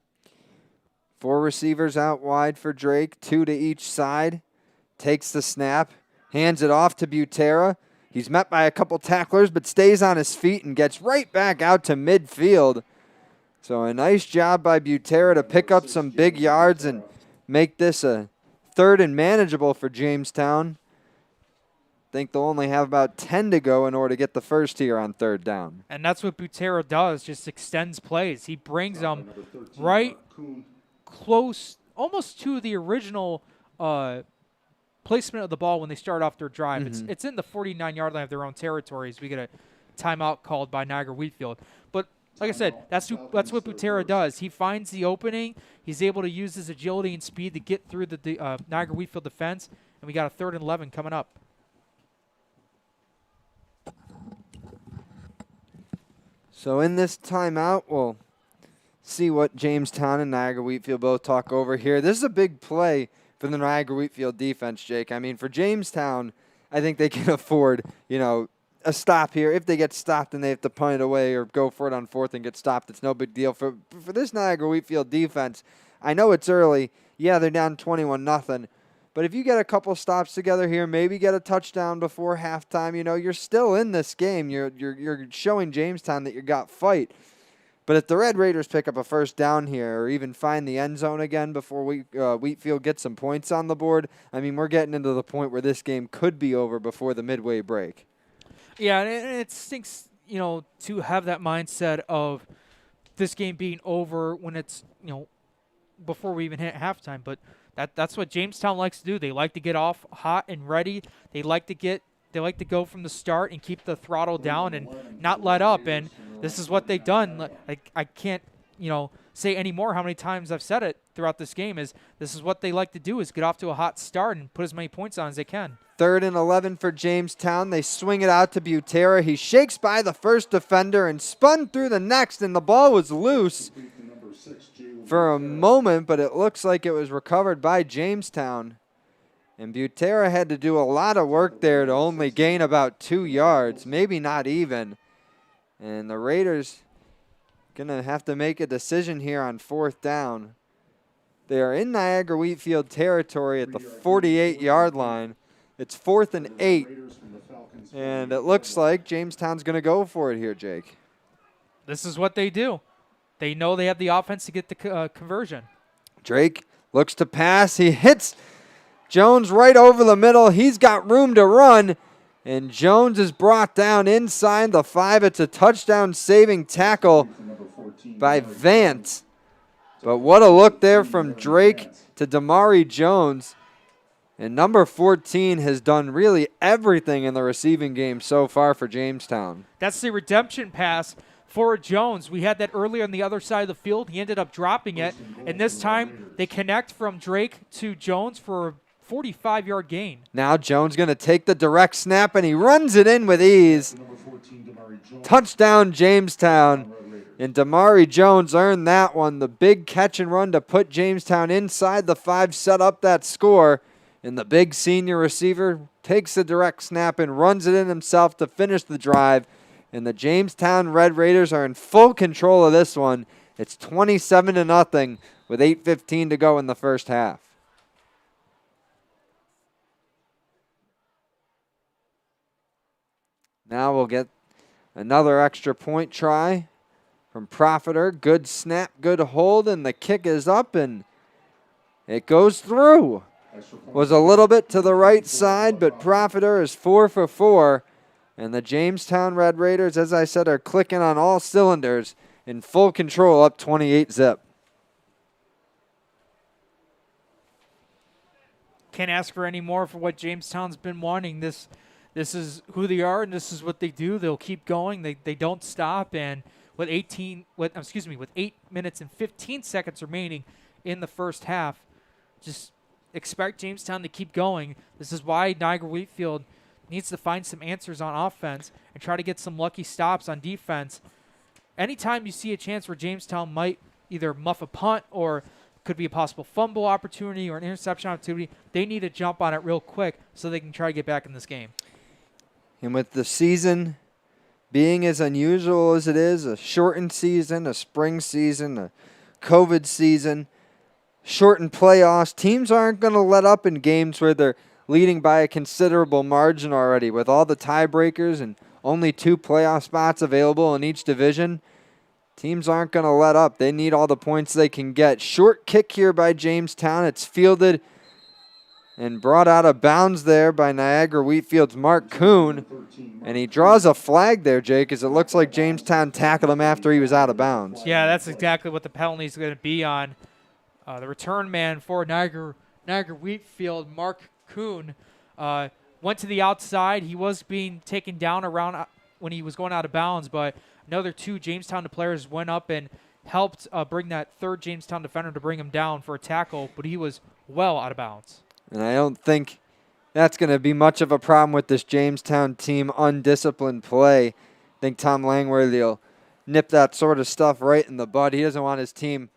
4 receivers out wide for Drake, 2 to each side. Takes the snap, hands it off to Butera. He's met by a couple tacklers, but stays on his feet and gets right back out to midfield. So a nice job by Butera to pick up some big yards and make this a 3rd and manageable for Jamestown. think they'll only have about 10 to go in order to get the first here on third down. And that's what Butera does, just extends plays. He brings them right close, almost to the original placement of the ball when they start off their drive. It's in the 49-yard line of their own territories. We get a timeout called by Niagara Wheatfield. But like I said, that's what Butera does. He finds the opening. He's able to use his agility and speed to get through the Niagara Wheatfield defense. And we got a 3rd and 11 coming up. So in this timeout, we'll see what Jamestown and Niagara Wheatfield both talk over here. This is a big play for the Niagara Wheatfield defense, Jake. I mean, for Jamestown, I think they can afford, a stop here. If they get stopped and they have to punt it away or go for it on 4th and get stopped, it's no big deal. For this Niagara Wheatfield defense, I know it's early. Yeah, they're down 21-0. But if you get a couple stops together here, maybe get a touchdown before halftime, you're still in this game. You're showing Jamestown that you got fight. But if the Red Raiders pick up a first down here or even find the end zone again before Wheatfield gets some points on the board, I mean, we're getting into the point where this game could be over before the midway break. Yeah, and it stinks, to have that mindset of this game being over when it's, before we even hit halftime. But that's what Jamestown likes to do. They like to get off hot and ready. They like to go from the start and keep the throttle down and not let up. And this is what they've done. I can't, say anymore how many times I've said it throughout this game is this is what they like to do is get off to a hot start and put as many points on as they can. 3rd and 11 for Jamestown. They swing it out to Butera. He shakes by the first defender and spun through the next, and the ball was loose for a moment, but it looks like it was recovered by Jamestown. And Butera had to do a lot of work there to only gain about 2 yards, maybe not even. And the Raiders going to have to make a decision here on 4th down. They are in Niagara Wheatfield territory at the 48-yard line. It's 4th and 8. And it looks like Jamestown's going to go for it here, Jake. This is what they do. They know they have the offense to get the conversion. Drake looks to pass. He hits Jones right over the middle. He's got room to run. And Jones is brought down inside the 5. It's a touchdown-saving tackle by Vance. But what a look there from Drake to Damari Jones. And number 14 has done really everything in the receiving game so far for Jamestown. That's the redemption pass for Jones. We had that earlier on the other side of the field. He ended up dropping it. And this time they connect from Drake to Jones for a 45-yard gain. Now Jones going to take the direct snap, and he runs it in with ease. Touchdown, Jamestown. And Damari Jones earned that one. The big catch and run to put Jamestown inside the 5 set up that score. And the big senior receiver takes the direct snap and runs it in himself to finish the drive. And the Jamestown Red Raiders are in full control of this one. It's 27-0 with 8:15 to go in the first half. Now we'll get another extra point try from Profiter. Good snap, good hold, and the kick is up, and it goes through. Was a little bit to the right side, but Profiter is 4 for 4. And the Jamestown Red Raiders, as I said, are clicking on all cylinders in full control, up 28-0. Can't ask for any more for what Jamestown's been wanting. This is who they are, and this is what they do. They'll keep going. They don't stop. And with 8 minutes and 15 seconds remaining in the first half, just expect Jamestown to keep going. This is why Niagara Wheatfield needs to find some answers on offense and try to get some lucky stops on defense. Anytime you see a chance where Jamestown might either muff a punt or could be a possible fumble opportunity or an interception opportunity, they need to jump on it real quick so they can try to get back in this game. And with the season being as unusual as it is, a shortened season, a spring season, a COVID season, shortened playoffs, teams aren't going to let up in games where they're leading by a considerable margin already. With all the tiebreakers and only 2 playoff spots available in each division, teams aren't going to let up. They need all the points they can get. Short kick here by Jamestown. It's fielded and brought out of bounds there by Niagara Wheatfield's Mark Kuhn. And he draws a flag there, Jake, as it looks like Jamestown tackled him after he was out of bounds. Yeah, that's exactly what the penalty is going to be on. The return man for Niagara Wheatfield, Mark Kuhn, went to the outside. He was being taken down around when he was going out of bounds, but another two Jamestown players went up and helped bring that third Jamestown defender to bring him down for a tackle, but he was well out of bounds. And I don't think that's going to be much of a problem with this Jamestown team undisciplined play. I think Tom Langworthy will nip that sort of stuff right in the bud. He doesn't want his team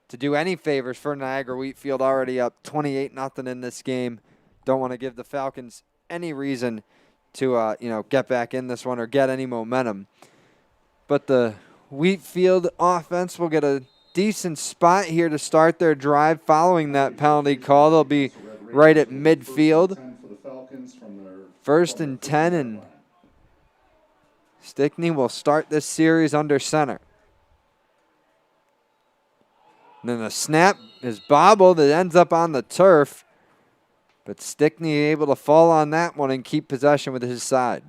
to do any favors for Niagara Wheatfield, already up 28-0 in this game. Don't want to give the Falcons any reason to get back in this one or get any momentum. But the Wheatfield offense will get a decent spot here to start their drive following that penalty call. They'll be right at midfield. First and 10, and Stickney will start this series under center. And then the snap is bobbled. It ends up on the turf. But Stickney able to fall on that one and keep possession with his side.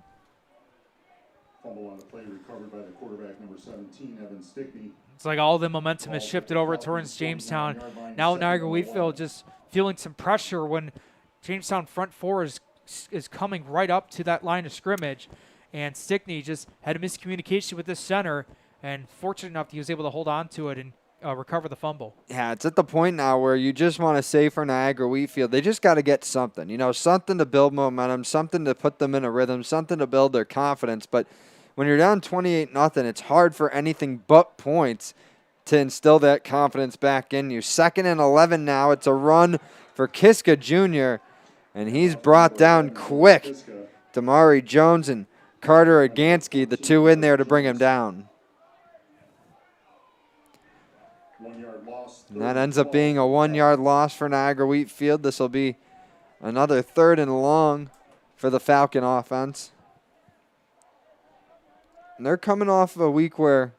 Fumble on the play recovered by the quarterback, number 17, Evan Stickney. It's like all the momentum has shifted over towards Jamestown. Now Niagara Wheatfield just feeling some pressure when Jamestown front four is coming right up to that line of scrimmage. And Stickney just had a miscommunication with this center, and fortunate enough he was able to hold on to it and recover the fumble. Yeah, it's at the point now where you just want to say for Niagara Wheatfield, they just got to get something. Something to build momentum, something to put them in a rhythm, something to build their confidence. But when you're down 28-0, it's hard for anything but points to instill that confidence back in you. 2nd and 11 now. It's a run for Kiska Jr., and he's brought down quick. Damari Jones and Carter Agansky, the two in there to bring him down. And that ends up being a 1-yard loss for Niagara Wheatfield. This will be another 3rd and long for the Falcon offense. And they're coming off of a week where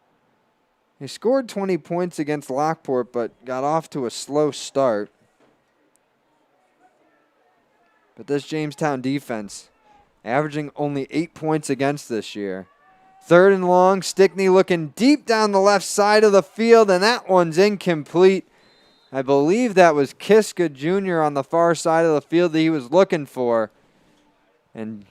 they scored 20 points against Lockport, but got off to a slow start. But this Jamestown defense averaging only 8 points against this year. 3rd and long, Stickney looking deep down the left side of the field, and that one's incomplete. I believe that was Kiska Jr. on the far side of the field that he was looking for. And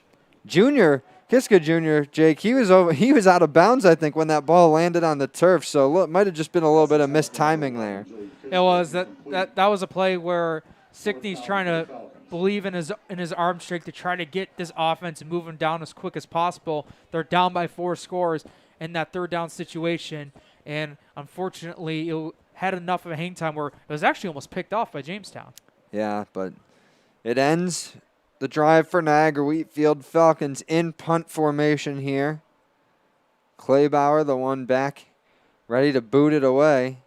Kiska Jr., Jake, he was out of bounds, I think, when that ball landed on the turf. So it might have just been a little bit of mistiming there. It was that was a play where Stickney's trying to believe in his arm strength to try to get this offense and move them down as quick as possible. They're down by 4 scores in that 3rd down situation, and unfortunately it had enough of a hang time where it was actually almost picked off by Jamestown. Yeah, but it ends the drive for Niagara Wheatfield. Falcons in punt formation here. Kleibauer, the one back, ready to boot it away.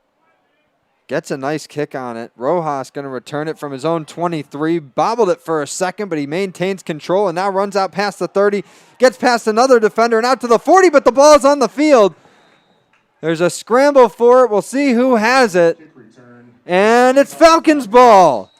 Gets a nice kick on it. Rojas going to return it from his own 23. Bobbled it for a second, but he maintains control and now runs out past the 30. Gets past another defender and out to the 40, but the ball's on the field. There's a scramble for it. We'll see who has it. And it's Falcons ball.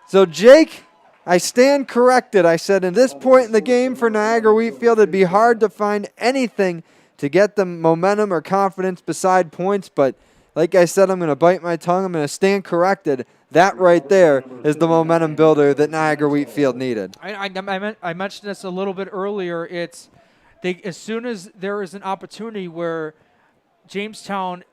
So, Jake, I stand corrected. I said at this point in the game for Niagara Wheatfield, it'd be hard to find anything to get them momentum or confidence beside points, but like I said, I'm going to bite my tongue. I'm going to stand corrected. That right there is the momentum builder that Niagara Wheatfield needed. I mentioned this a little bit earlier. As soon as there is an opportunity where Jamestown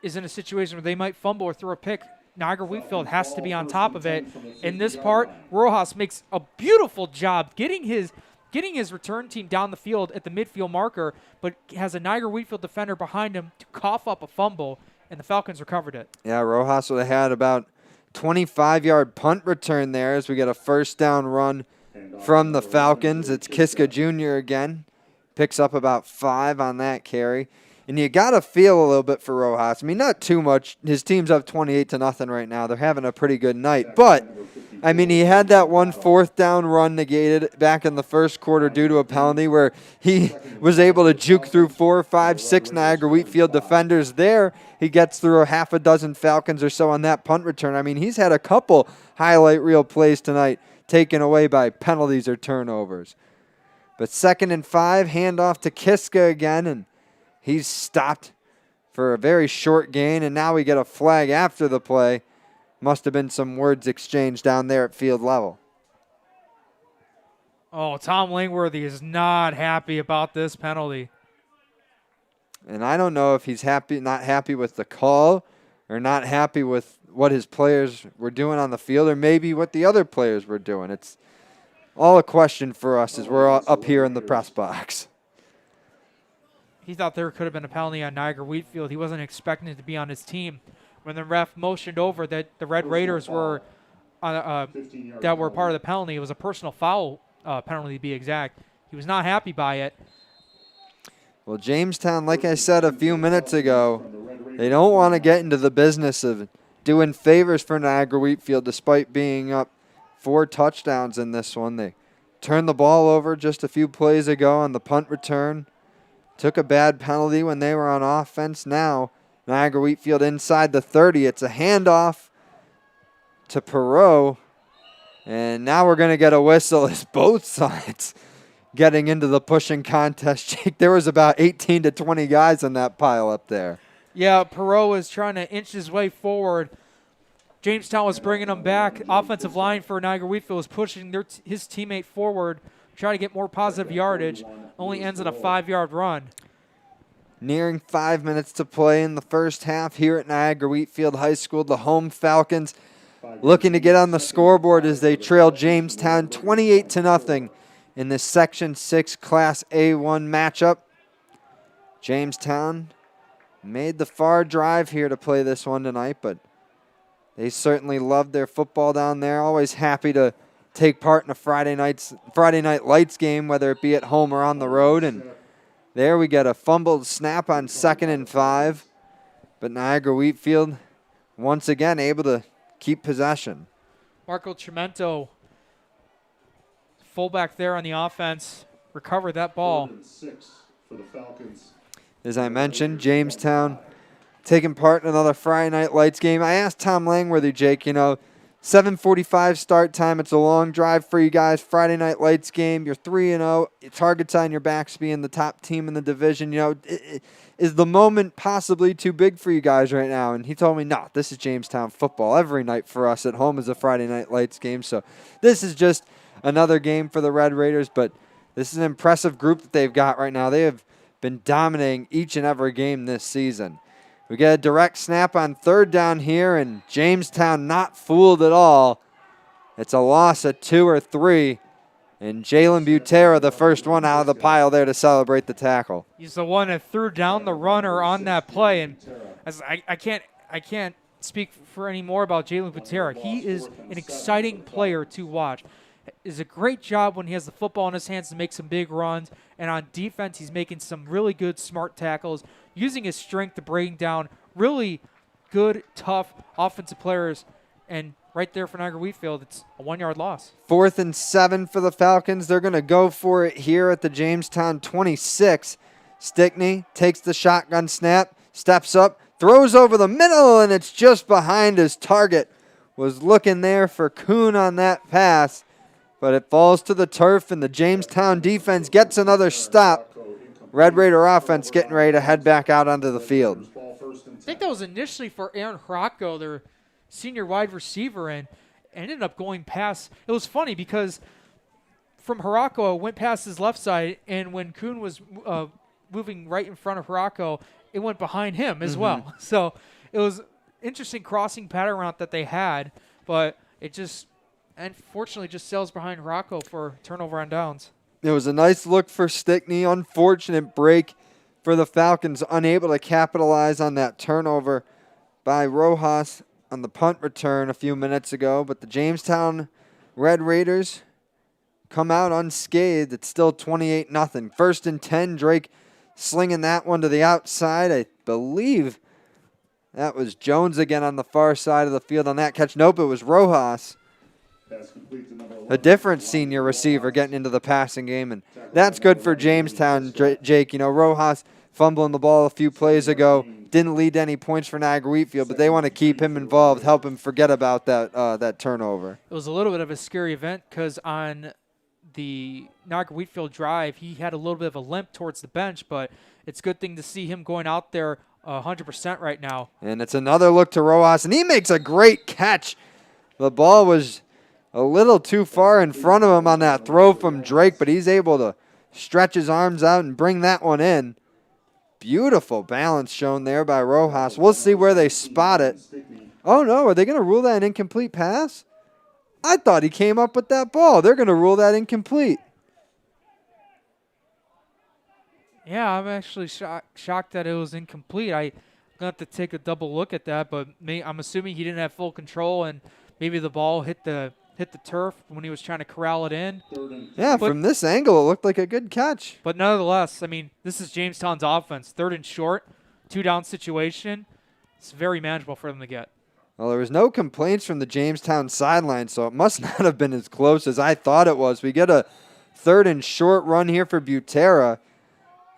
is in a situation where they might fumble or throw a pick, Niagara Wheatfield has to be on top of it. In this part, Rojas makes a beautiful job getting his return team down the field at the midfield marker, but has a Niagara Wheatfield defender behind him to cough up a fumble, and the Falcons recovered it. Yeah, Rojas would have had about 25-yard punt return there as we get a 1st down run from the Falcons. It's Kiska Jr. again. Picks up about 5 on that carry. And you got to feel a little bit for Rojas. I mean, not too much. His team's up 28-0 right now. They're having a pretty good night. But I mean, he had that one 4th down run negated back in the first quarter due to a penalty where he was able to juke through 4, 5, 6 Niagara Wheatfield defenders there. He gets through a half a dozen Falcons or so on that punt return. I mean, he's had a couple highlight reel plays tonight taken away by penalties or turnovers. But 2nd and 5, handoff to Kiska again, and he's stopped for a very short gain, and now we get a flag after the play. Must have been some words exchanged down there at field level. Oh, Tom Langworthy is not happy about this penalty. And I don't know if he's not happy with the call or not happy with what his players were doing on the field or maybe what the other players were doing. It's all a question for us as we're all up here in the press box. He thought there could have been a penalty on Niagara Wheatfield. He wasn't expecting it to be on his team. When the ref motioned over that the Red Raiders were that were part of the penalty, it was a personal foul penalty to be exact. He was not happy by it. Well, Jamestown, like I said a few minutes ago, they don't want to get into the business of doing favors for Niagara Wheatfield despite being up 4 touchdowns in this one. They turned the ball over just a few plays ago on the punt return. Took a bad penalty when they were on offense. Now Niagara Wheatfield inside the 30. It's a handoff to Perot. And now we're going to get a whistle as both sides getting into the pushing contest. Jake, there was about 18 to 20 guys in that pile up there. Yeah, Perot was trying to inch his way forward. Jamestown was bringing him back. Offensive line for Niagara Wheatfield was pushing his teammate forward, trying to get more positive yardage. Only ends in a 5-yard run. Nearing 5 minutes to play in the first half here at Niagara Wheatfield High School. The home Falcons looking to get on the scoreboard as they trail Jamestown 28-0 in this Section 6 Class A1 matchup. Jamestown made the far drive here to play this one tonight, but they certainly loved their football down there. Always happy to take part in a Friday Night Lights game, whether it be at home or on the road. And there we get a fumbled snap on 2nd and 5. But Niagara Wheatfield once again able to keep possession. Marco Tremento, fullback there on the offense, recovered that ball. 6 for the Falcons. As I mentioned, Jamestown taking part in another Friday Night Lights game. I asked Tom Langworthy, Jake, 7:45 start time. It's a long drive for you guys. Friday Night Lights game. You're 3-0. Targets on your backs being the top team in the division. Is the moment possibly too big for you guys right now? And he told me, no, this is Jamestown football. Every night for us at home is a Friday Night Lights game. So this is just another game for the Red Raiders. But this is an impressive group that they've got right now. They have been dominating each and every game this season. We get a direct snap on 3rd down here, and Jamestown not fooled at all. It's a loss of 2 or 3, and Jalen Butera, the first one out of the pile there to celebrate the tackle. He's the one that threw down the runner on that play, and I can't speak for any more about Jalen Butera. He is an exciting player to watch. Is a great job when he has the football in his hands to make some big runs, and on defense he's making some really good smart tackles, using his strength to bring down really good, tough offensive players. And right there for Niagara Wheatfield, it's a 1-yard loss. 4th and 7 for the Falcons. They're going to go for it here at the Jamestown 26. Stickney takes the shotgun snap, steps up, throws over the middle, and it's just behind his target. Was looking there for Kuhn on that pass, but it falls to the turf, and the Jamestown defense gets another stop. Red Raider offense getting ready to head back out onto the field. I think that was initially for Aaron Hrocko, their senior wide receiver, and ended up going past. It was funny because from Hrocko, it went past his left side, and when Kuhn was moving right in front of Hrocko, it went behind him as well. So it was interesting crossing pattern route that they had, but it just unfortunately just sails behind Hrocko for turnover on downs. It was a nice look for Stickney. Unfortunate break for the Falcons, unable to capitalize on that turnover by Rojas on the punt return a few minutes ago. But the Jamestown Red Raiders come out unscathed. It's still 28-0. 1st and 10, Drake slinging that one to the outside. I believe that was Jones again on the far side of the field on that catch. Nope, it was Rojas. Pass complete to number 11. A different senior receiver getting into the passing game, and that's good for Jamestown, Jake. You know, Rojas fumbling the ball a few plays ago didn't lead to any points for Niagara Wheatfield, but they want to keep him involved, help him forget about that turnover. It was a little bit of a scary event because on the Niagara Wheatfield drive, he had a little bit of a limp towards the bench, but it's a good thing to see him going out there 100% right now. And it's another look to Rojas, and he makes a great catch. The ball was a little too far in front of him on that throw from Drake, but he's able to stretch his arms out and bring that one in. Beautiful balance shown there by Rojas. We'll see where they spot it. Oh, no, are they going to rule that an incomplete pass? I thought he came up with that ball. They're going to rule that incomplete. Yeah, I'm actually shocked that it was incomplete. I'm going to have to take a double look at that, but I'm assuming he didn't have full control and maybe the ball hit the turf when he was trying to corral it in. Yeah, from this angle, it looked like a good catch. But nonetheless, I mean, this is Jamestown's offense. 3rd and short, 2-down situation. It's very manageable for them to get. Well, there was no complaints from the Jamestown sideline, so it must not have been as close as I thought it was. We get a 3rd and short run here for Butera.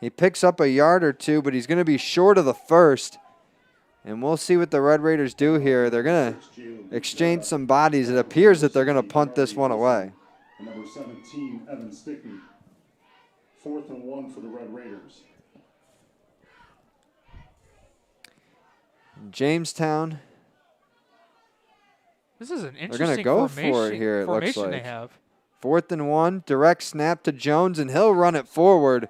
He picks up a yard or two, but he's going to be short of the first. And we'll see what the Red Raiders do here. They're going to exchange some bodies. It appears that they're going to punt this one away. Number 17, Evan Stickney. 4th and 1 for the Red Raiders. Jamestown. This is an They're interesting going to go for it here, it looks like. They have. 4th and 1, direct snap to Jones, and he'll run it forward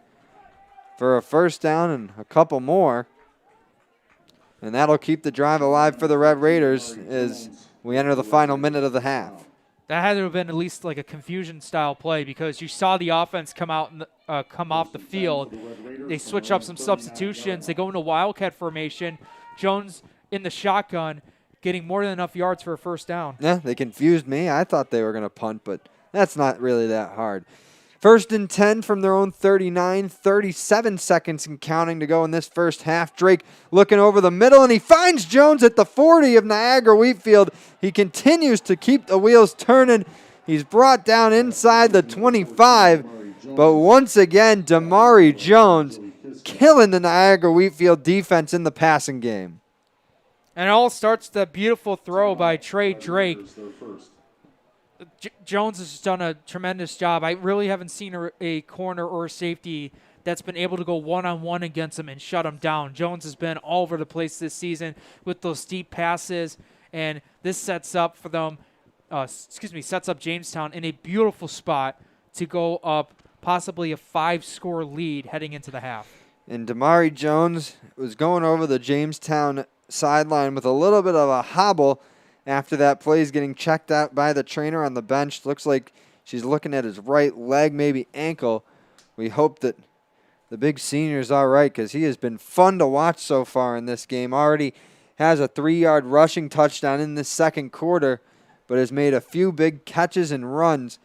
for a first down and a couple more. And that'll keep the drive alive for the Red Raiders as we enter the final minute of the half. That had to have been at least like a confusion-style play because you saw the offense come out and come off the field. They switch up some substitutions. They go into wildcat formation. Jones in the shotgun, getting more than enough yards for a first down. Yeah, they confused me. I thought they were going to punt, but that's not really that hard. 1st and 10 from their own 39, 37 seconds and counting to go in this first half. Drake looking over the middle, and he finds Jones at the 40 of Niagara Wheatfield. He continues to keep the wheels turning. He's brought down inside the 25, but once again, Damari Jones killing the Niagara Wheatfield defense in the passing game. And it all starts with a beautiful throw by Trey Drake. Jones has done a tremendous job. I really haven't seen a corner or a safety that's been able to go one-on-one against him and shut him down. Jones has been all over the place this season with those deep passes, and this sets up for them, sets up Jamestown in a beautiful spot to go up possibly a 5-score lead heading into the half. And Damari Jones was going over the Jamestown sideline with a little bit of a hobble after that play. He's getting checked out by the trainer on the bench. Looks like she's looking at his right leg, maybe ankle. We hope that the big senior's all right because he has been fun to watch so far in this game. Already has a 3-yard rushing touchdown in the second quarter, but has made a few big catches and runs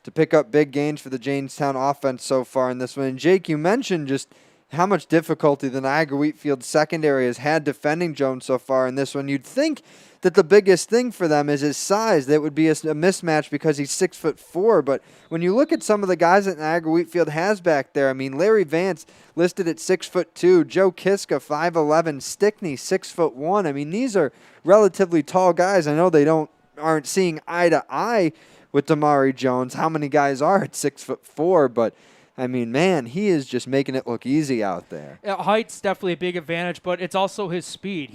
to pick up big gains for the Jamestown offense so far in this one. And Jake, you mentioned just how much difficulty the Niagara Wheatfield secondary has had defending Jones so far in this one. You'd think that the biggest thing for them is his size. That would be a mismatch because he's 6'4". But when you look at some of the guys that Niagara Wheatfield has back there, I mean, Larry Vance listed at 6'2", Joe Kiska 5'11", Stickney 6'1". I mean, these are relatively tall guys. I know they aren't seeing eye to eye with Damari Jones. How many guys are at 6'4", but I mean, man, he is just making it look easy out there. Height's definitely a big advantage, but it's also his speed.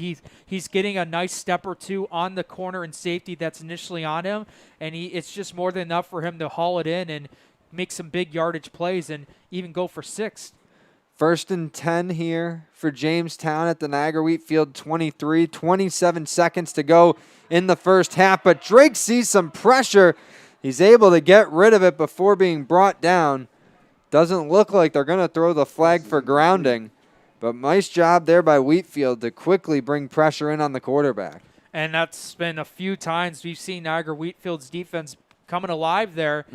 He's getting a nice step or two on the corner and safety that's initially on him, and it's just more than enough for him to haul it in and make some big yardage plays and even go for 6. 1st and 10 here for Jamestown at the Niagara Wheatfield 23. 27 seconds to go in the first half, but Drake sees some pressure. He's able to get rid of it before being brought down. Doesn't look like they're going to throw the flag for grounding, but nice job there by Wheatfield to quickly bring pressure in on the quarterback. And that's been a few times we've seen Niagara Wheatfield's defense coming alive there,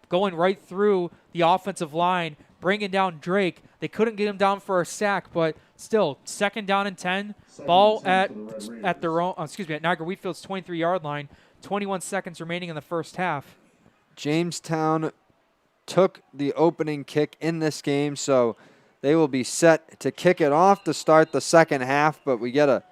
going right through the offensive line, bringing down Drake. They couldn't get him down for a sack, but still, 2nd down and 10, ball at their own, at Niagara Wheatfield's 23-yard line. 21 seconds remaining in the first half. Jamestown took the opening kick in this game, so they will be set to kick it off to start the second half, but we get a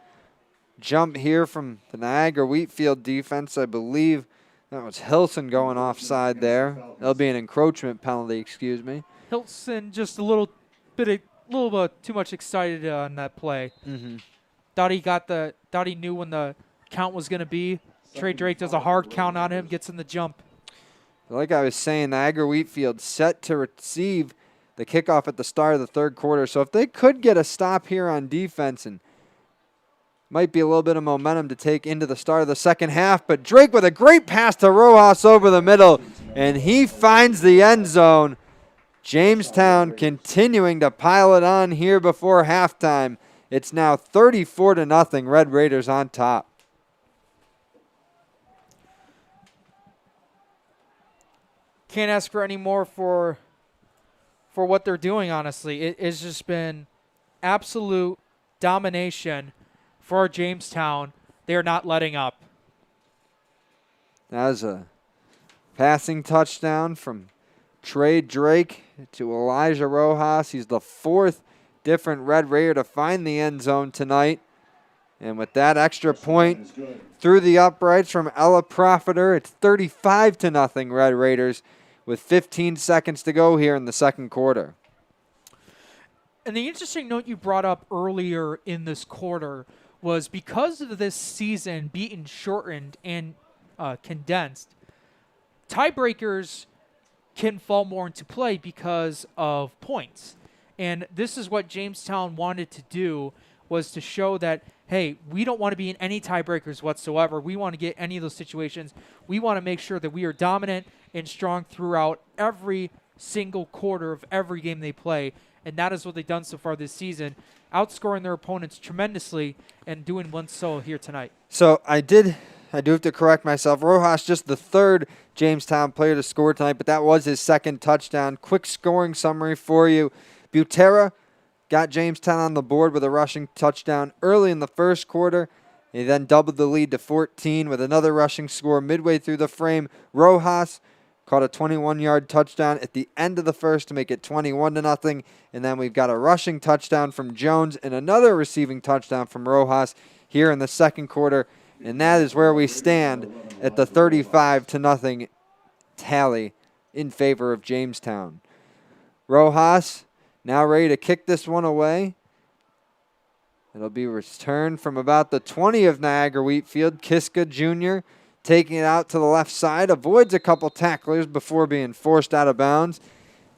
jump here from the Niagara Wheatfield defense. I believe that was Hilson going offside there. That'll be an encroachment penalty, excuse me. Hilson just a little bit too much excited on that play. Thought he knew when the count was going to be. Trey Drake does a hard count on him, gets in the jump. Like I was saying, Niagara Wheatfield set to receive the kickoff at the start of the third quarter. So if they could get a stop here on defense, and might be a little bit of momentum to take into the start of the second half. But Drake with a great pass to Rojas over the middle, and he finds the end zone. Jamestown continuing to pile it on here before halftime. It's now 34-0, Red Raiders on top. Can't ask for any more for what they're doing, honestly. It's just been absolute domination for Jamestown. They are not letting up. That was a passing touchdown from Trey Drake to Elijah Rojas. He's the fourth different Red Raider to find the end zone tonight. And with that extra point through the uprights from Ella Profiter, it's 35-0 Red Raiders with 15 seconds to go here in the second quarter. And the interesting note you brought up earlier in this quarter was because of this season being shortened and condensed, tiebreakers can fall more into play because of points. And this is what Jamestown wanted to do, was to show that, hey, we don't want to be in any tiebreakers whatsoever. We want to get any of those situations. We want to make sure that we are dominant and strong throughout every single quarter of every game they play. And that is what they've done so far this season, outscoring their opponents tremendously and doing one so here tonight. So I do have to correct myself. Rojas just the third Jamestown player to score tonight, but that was his second touchdown. Quick scoring summary for you. Butera got Jamestown on the board with a rushing touchdown early in the first quarter. He then doubled the lead to 14 with another rushing score midway through the frame. Rojas caught a 21-yard touchdown at the end of the first to make it 21-0. And then we've got a rushing touchdown from Jones and another receiving touchdown from Rojas here in the second quarter. And that is where we stand at the 35-0 tally in favor of Jamestown. Rojas now ready to kick this one away. It'll be returned from about the 20 of Niagara Wheatfield. Kiska Jr. taking it out to the left side, avoids a couple tacklers before being forced out of bounds.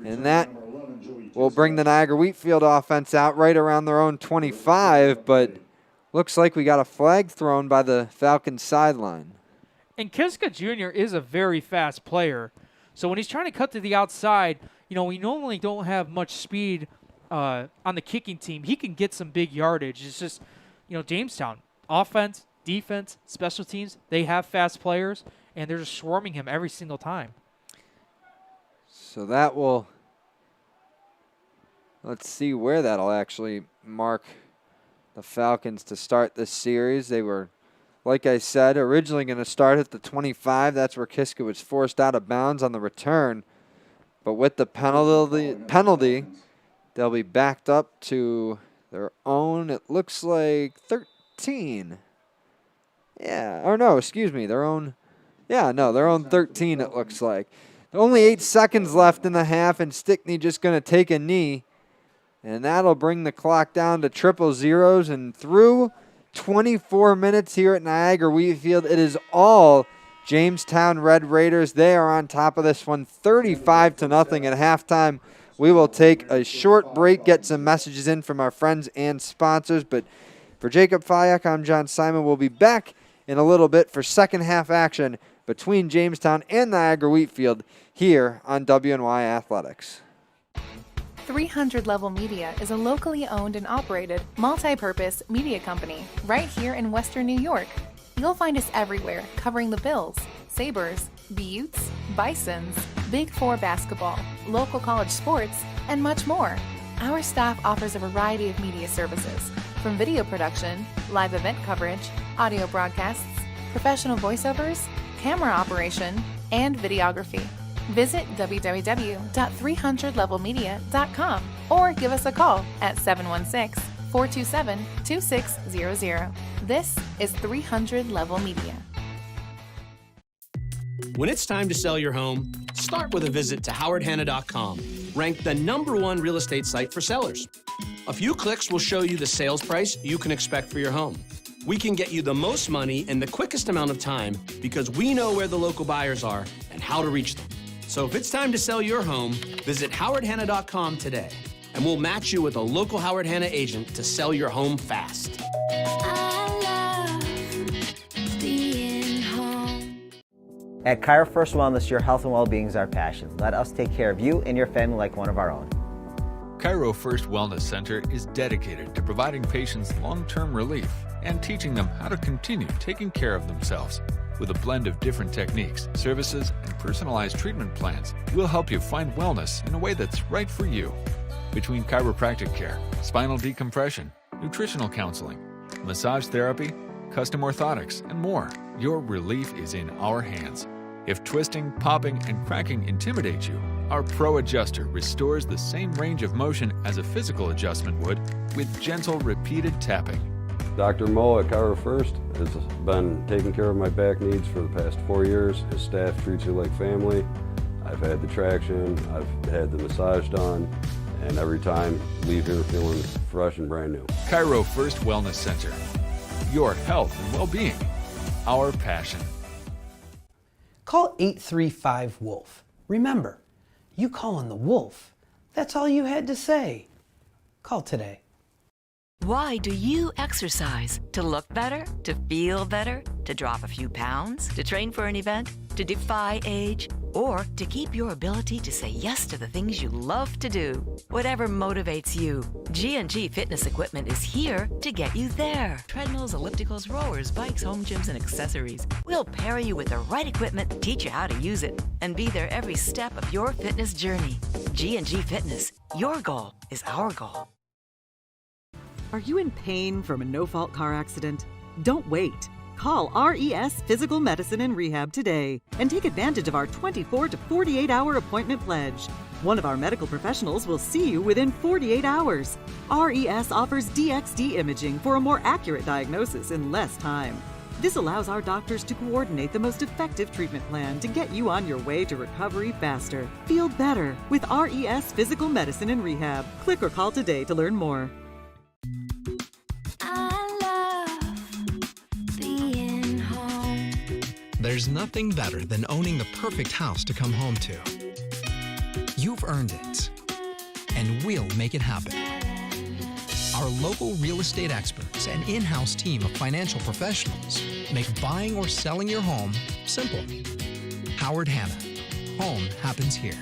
And that will bring the Niagara Wheatfield offense out right around their own 25, but looks like we got a flag thrown by the Falcons sideline. And Kiska Jr. is a very fast player. So when he's trying to cut to the outside, we normally don't have much speed on the kicking team. He can get some big yardage. It's just, Jamestown, offense, defense, special teams, they have fast players, and they're just swarming him every single time. So that will, let's see where that'll actually mark the Falcons to start this series. They were, like I said, originally going to start at the 25. That's where Kiska was forced out of bounds on the return. But with the penalty, they'll be backed up to their own, it looks like 13. Yeah, or no, excuse me, their own 13 it looks like. Only 8 seconds left in the half, and Stickney just going to take a knee. And that'll bring the clock down to triple zeros. And through 24 minutes here at Niagara Wheatfield, it is all Jamestown Red Raiders. They are on top of this one, 35-0 at halftime. We will take a short break, get some messages in from our friends and sponsors. But for Jacob Fayak, I'm John Simon. We'll be back in a little bit for second half action between Jamestown and Niagara Wheatfield here on WNY Athletics. 300 Level Media is a locally owned and operated multi-purpose media company right here in Western New York. You'll find us everywhere, covering the Bills, Sabres, Buttes, Bisons, Big Four basketball, local college sports, and much more. Our staff offers a variety of media services, from video production, live event coverage, audio broadcasts, professional voiceovers, camera operation, and videography. Visit www.300levelmedia.com or give us a call at 716-427-2600. This is 300 Level Media. When it's time to sell your home, start with a visit to howardhanna.com, ranked the #1 real estate site for sellers. A few clicks will show you the sales price you can expect for your home. We can get you the most money in the quickest amount of time because we know where the local buyers are and how to reach them. So if it's time to sell your home, visit howardhanna.com today, and we'll match you with a local Howard Hanna agent to sell your home fast. At Cairo First Wellness, your health and well-being is our passion. Let us take care of you and your family like one of our own. Cairo First Wellness Center is dedicated to providing patients long-term relief and teaching them how to continue taking care of themselves. With a blend of different techniques, services, and personalized treatment plans, we'll help you find wellness in a way that's right for you. Between chiropractic care, spinal decompression, nutritional counseling, massage therapy, custom orthotics, and more, your relief is in our hands. If twisting, popping, and cracking intimidate you, our Pro Adjuster restores the same range of motion as a physical adjustment would with gentle, repeated tapping. Dr. Mo at Cairo First has been taking care of my back needs for the past 4 years. His staff treats you like family. I've had the traction, I've had the massage done, and every time leave here feeling fresh and brand new. Cairo First Wellness Center. Your health and well-being. Our passion. Call 835-WOLF. Remember, you calling the wolf. That's all you had to say. Call today. Why do you exercise? To look better? To feel better? To drop a few pounds? To train for an event? To defy age? Or to keep your ability to say yes to the things you love to do? Whatever motivates you, G&G Fitness Equipment is here to get you there. Treadmills, ellipticals, rowers, bikes, home gyms, and accessories. We'll pair you with the right equipment, teach you how to use it, and be there every step of your fitness journey. G&G Fitness. Your goal is our goal. Are you in pain from a no-fault car accident? Don't wait. Call RES Physical Medicine and Rehab today and take advantage of our 24 to 48-hour appointment pledge. One of our medical professionals will see you within 48 hours. RES offers DXD imaging for a more accurate diagnosis in less time. This allows our doctors to coordinate the most effective treatment plan to get you on your way to recovery faster. Feel better with RES Physical Medicine and Rehab. Click or call today to learn more. There's nothing better than owning the perfect house to come home to. You've earned it, and we'll make it happen. Our local real estate experts and in-house team of financial professionals make buying or selling your home simple. Howard Hanna. Home happens here.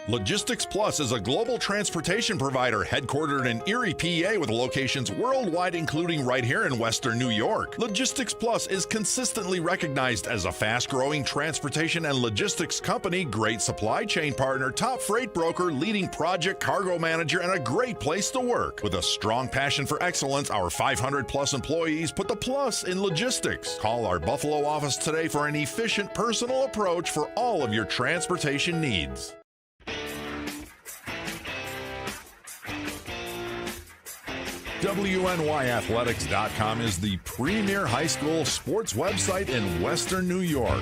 Logistics Plus is a global transportation provider headquartered in Erie, PA, with locations worldwide, including right here in Western New York. Logistics Plus is consistently recognized as a fast-growing transportation and logistics company, great supply chain partner, top freight broker, leading project cargo manager, and a great place to work. With a strong passion for excellence, our 500-plus employees put the plus in logistics. Call our Buffalo office today for an efficient, personal approach for all of your transportation needs. WNYathletics.com is the premier high school sports website in Western New York,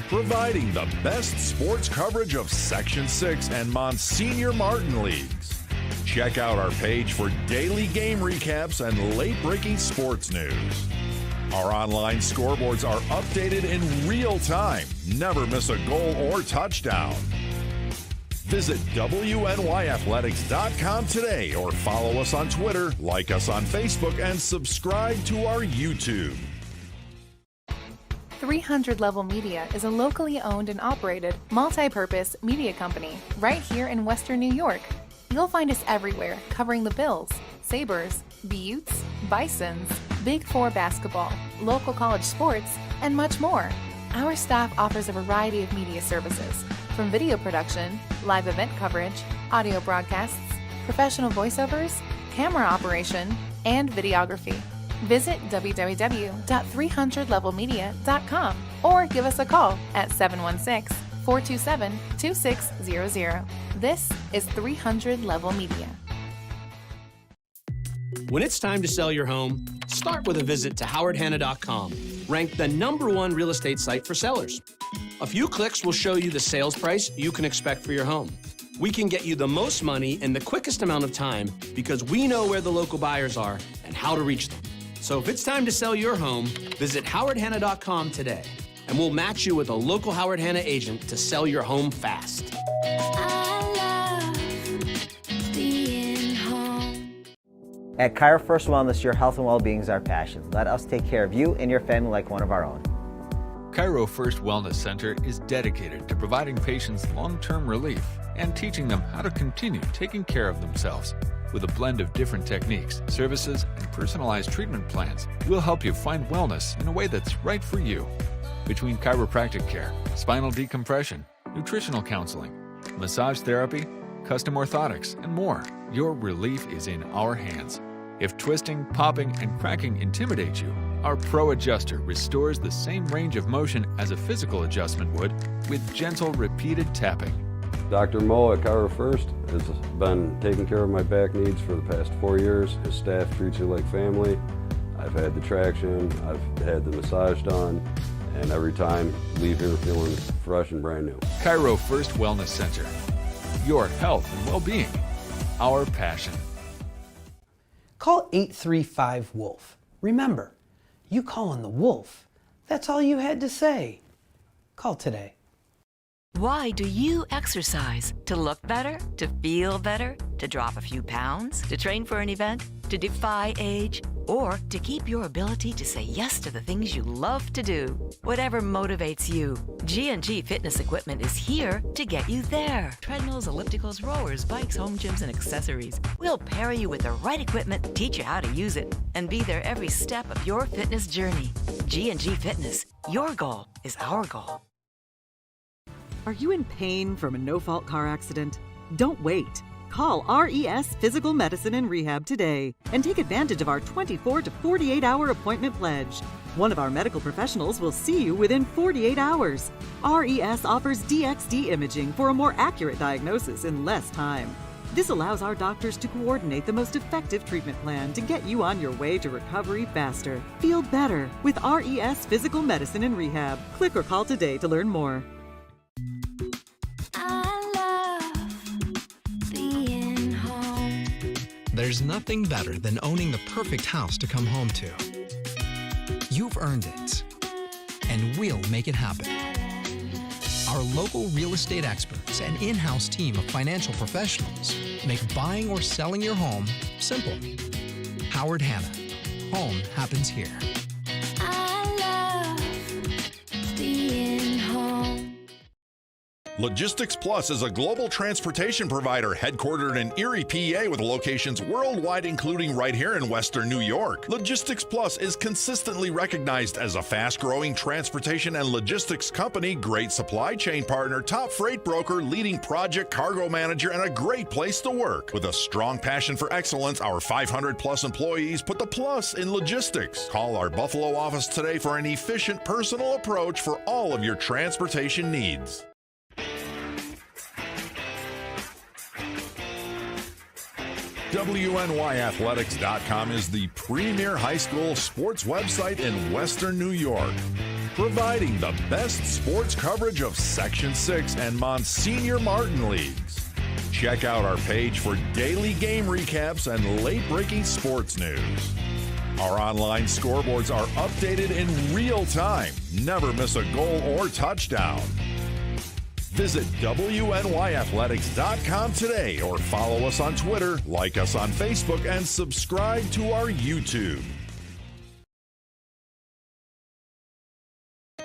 providing the best sports coverage of Section 6 and Monsignor Martin leagues. Check out our page for daily game recaps and late-breaking sports news. Our online scoreboards are updated in real time. Never miss a goal or touchdown. Visit WNYathletics.com today or follow us on Twitter, like us on Facebook, and subscribe to our YouTube. 300 Level Media is a locally owned and operated multi-purpose media company right here in Western New York. You'll find us everywhere, covering the Bills, Sabres, Buttes, Bisons, Big Four basketball, local college sports, and much more. Our staff offers a variety of media services, from video production, live event coverage, audio broadcasts, professional voiceovers, camera operation, and videography. Visit www.300levelmedia.com or give us a call at 716-427-2600. This is 300 Level Media. When it's time to sell your home, start with a visit to howardhanna.com, ranked the #1 real estate site for sellers. A few clicks will show you the sales price you can expect for your home. We can get you the most money in the quickest amount of time because we know where the local buyers are and how to reach them. So if it's time to sell your home, visit howardhanna.com today, and we'll match you with a local Howard Hanna agent to sell your home fast. At Cairo First Wellness, your health and well-being is our passion. Let us take care of you and your family like one of our own. Cairo First Wellness Center is dedicated to providing patients long-term relief and teaching them how to continue taking care of themselves. With a blend of different techniques, services, and personalized treatment plans, we'll help you find wellness in a way that's right for you. Between chiropractic care, spinal decompression, nutritional counseling, massage therapy, custom orthotics, and more, your relief is in our hands. If twisting, popping, and cracking intimidate you, our Pro Adjuster restores the same range of motion as a physical adjustment would with gentle, repeated tapping. Dr. Mo at Cairo First has been taking care of my back needs for the past 4 years. His staff treats you like family. I've had the traction, I've had the massage done, and every time leave here feeling fresh and brand new. Cairo First Wellness Center. Your health and well-being. Our passion. Call 835-WOLF. Remember, you calling the wolf. That's all you had to say. Call today. Why do you exercise? To look better? To feel better? To drop a few pounds? To train for an event? To defy age? Or to keep your ability to say yes to the things you love to do? Whatever motivates you, G&G Fitness Equipment is here to get you there. Treadmills, ellipticals, rowers, bikes, home gyms, and accessories. We'll pair you with the right equipment, teach you how to use it, and be there every step of your fitness journey. G&G Fitness. Your goal is our goal. Are you in pain from a no-fault car accident? Don't wait. Call RES Physical Medicine and Rehab today and take advantage of our 24 to 48-hour appointment pledge. One of our medical professionals will see you within 48 hours. RES offers DXD imaging for a more accurate diagnosis in less time. This allows our doctors to coordinate the most effective treatment plan to get you on your way to recovery faster. Feel better with RES Physical Medicine and Rehab. Click or call today to learn more. There's nothing better than owning the perfect house to come home to. You've earned it, and we'll make it happen. Our local real estate experts and in-house team of financial professionals make buying or selling your home simple. Howard Hanna. Home happens here. Logistics Plus is a global transportation provider headquartered in Erie, PA with locations worldwide, including right here in Western New York. Logistics Plus is consistently recognized as a fast-growing transportation and logistics company, great supply chain partner, top freight broker, leading project cargo manager, and a great place to work. With a strong passion for excellence, our 500-plus employees put the plus in logistics. Call our Buffalo office today for an efficient, personal approach for all of your transportation needs. WNYathletics.com is the premier high school sports website in Western New York, providing the best sports coverage of Section 6 and Monsignor Martin leagues. Check out our page for daily game recaps and late-breaking sports news. Our online scoreboards are updated in real time. Never miss a goal or touchdown. Visit WNYathletics.com today or follow us on Twitter, like us on Facebook, and subscribe to our YouTube.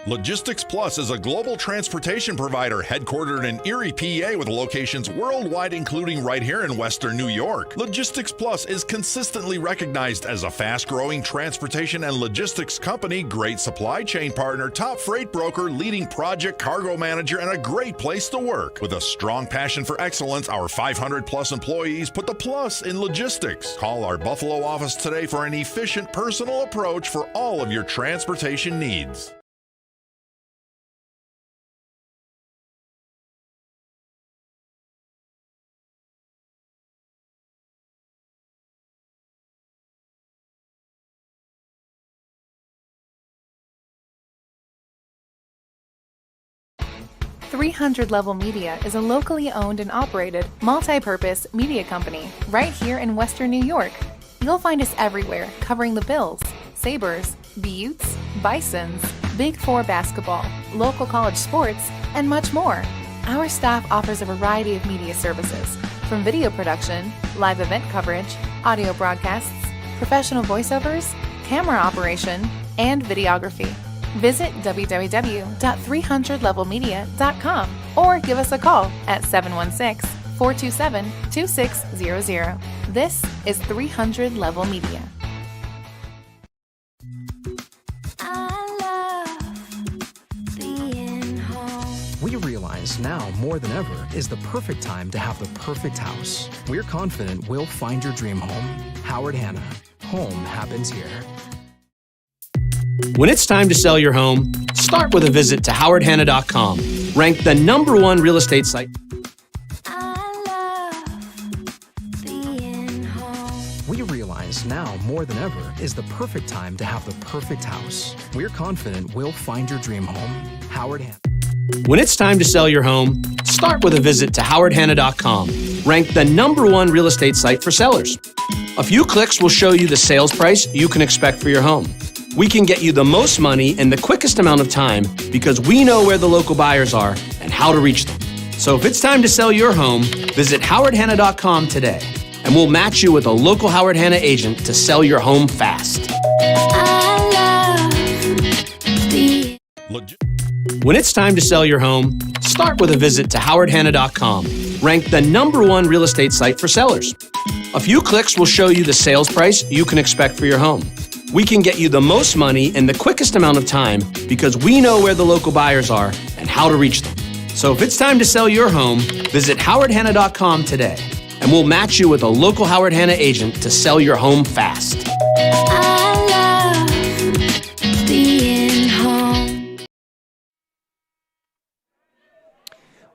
Logistics Plus is a global transportation provider headquartered in Erie, PA with locations worldwide, including right here in Western New York. Logistics Plus is consistently recognized as a fast-growing transportation and logistics company, great supply chain partner, top freight broker, leading project cargo manager, and a great place to work. With a strong passion for excellence, our 500-plus employees put the plus in logistics. Call our Buffalo office today for an efficient, personal approach for all of your transportation needs. .300 Level Media is a locally owned and operated, multi-purpose media company right here in Western New York. You'll find us everywhere, covering the Bills, Sabres, Buttes, Bisons, Big Four basketball, local college sports, and much more. Our staff offers a variety of media services, from video production, live event coverage, audio broadcasts, professional voiceovers, camera operation, and videography. Visit www.300levelmedia.com or give us a call at 716-427-2600. This is 300 Level Media. We realize now more than ever is the perfect time to have the perfect house. We're confident we'll find your dream home. Howard Hanna. Home happens here. When it's time to sell your home, start with a visit to howardhanna.com. Ranked the #1 real estate site. We realize now more than ever is the perfect time to have the perfect house. We're confident we'll find your dream home. Howard Hanna. When it's time to sell your home, start with a visit to howardhanna.com. Ranked the #1 real estate site for sellers. A few clicks will show you the sales price you can expect for your home. We can get you the most money in the quickest amount of time because we know where the local buyers are and how to reach them. So if it's time to sell your home, visit howardhanna.com today, and we'll match you with a local Howard Hanna agent to sell your home fast. When it's time to sell your home, start with a visit to howardhanna.com. Ranked the #1 real estate site for sellers. A few clicks will show you the sales price you can expect for your home. We can get you the most money in the quickest amount of time because we know where the local buyers are and how to reach them. So if it's time to sell your home, visit howardhanna.com today, and we'll match you with a local Howard Hanna agent to sell your home fast.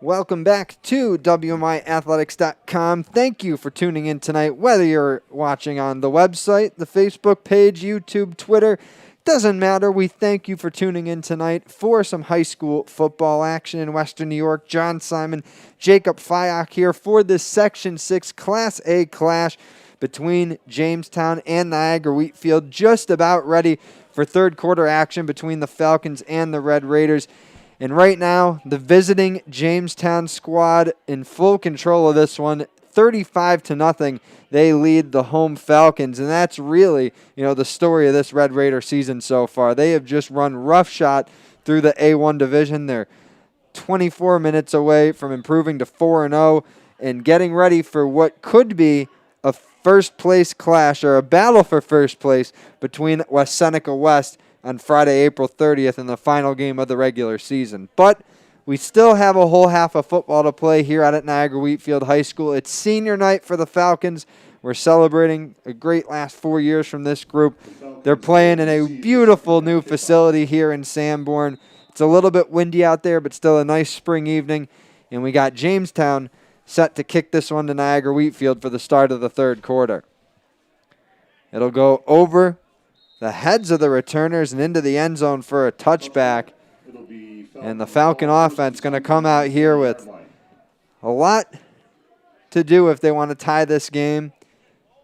Welcome back to WMIathletics.com. Thank you for tuning in tonight, whether you're watching on the website, the Facebook page, YouTube, Twitter. Doesn't matter. We thank you for tuning in tonight for some high school football action in Western New York. John Simon, Jacob Fyock here for this Section 6 Class A clash between Jamestown and Niagara Wheatfield. Just about ready for third quarter action between the Falcons and the Red Raiders. And right now, the visiting Jamestown squad in full control of this one, 35-0. They lead the home Falcons, and that's really, the story of this Red Raider season so far. They have just run roughshod through the A1 division. They're 24 minutes away from improving to 4-0 and getting ready for what could be a first-place clash or a battle for first place between West Seneca West on Friday, April 30th in the final game of the regular season. But we still have a whole half of football to play here out at Niagara Wheatfield High School. It's senior night for the Falcons. We're celebrating a great last 4 years from this group. They're playing in a beautiful new facility here in Sanborn. It's a little bit windy out there, but still a nice spring evening. And we got Jamestown set to kick this one to Niagara Wheatfield for the start of the third quarter. It'll go over the heads of the returners and into the end zone for a touchback. And the Falcon offense going to come out here with a lot to do if they want to tie this game,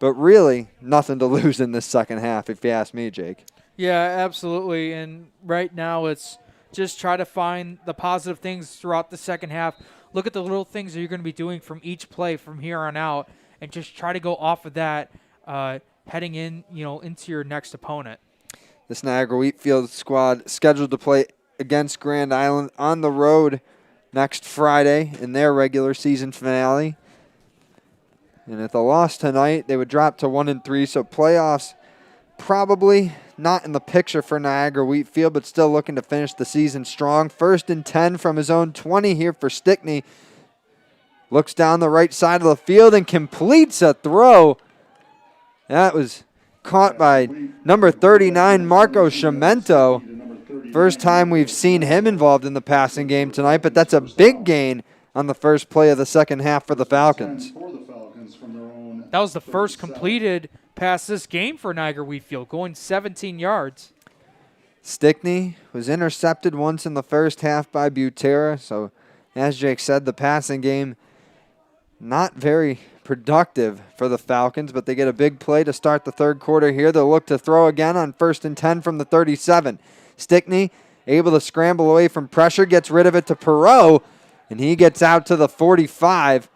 but really nothing to lose in this second half, if you ask me, Jake. Yeah, absolutely. And right now it's just try to find the positive things throughout the second half. Look at the little things that you're going to be doing from each play from here on out, and just try to go off of that heading in, into your next opponent. This Niagara Wheatfield squad scheduled to play against Grand Island on the road next Friday in their regular season finale. And if they lost tonight, they would drop to 1-3. So playoffs probably not in the picture for Niagara Wheatfield, but still looking to finish the season strong. 1st and 10 from his own 20 here for Stickney. Looks down the right side of the field and completes a throw. That was caught by number 39, Marco Sciamento. First time we've seen him involved in the passing game tonight, but that's a big gain on the first play of the second half for the Falcons. That was the first completed pass this game for Niagara Wheatfield, going 17 yards. Stickney was intercepted once in the first half by Butera, so as Jake said, the passing game not very productive for the Falcons, but they get a big play to start the third quarter here. They'll look to throw again on 1st and 10 from the 37. Stickney able to scramble away from pressure, gets rid of it to Perot, and he gets out to the 45.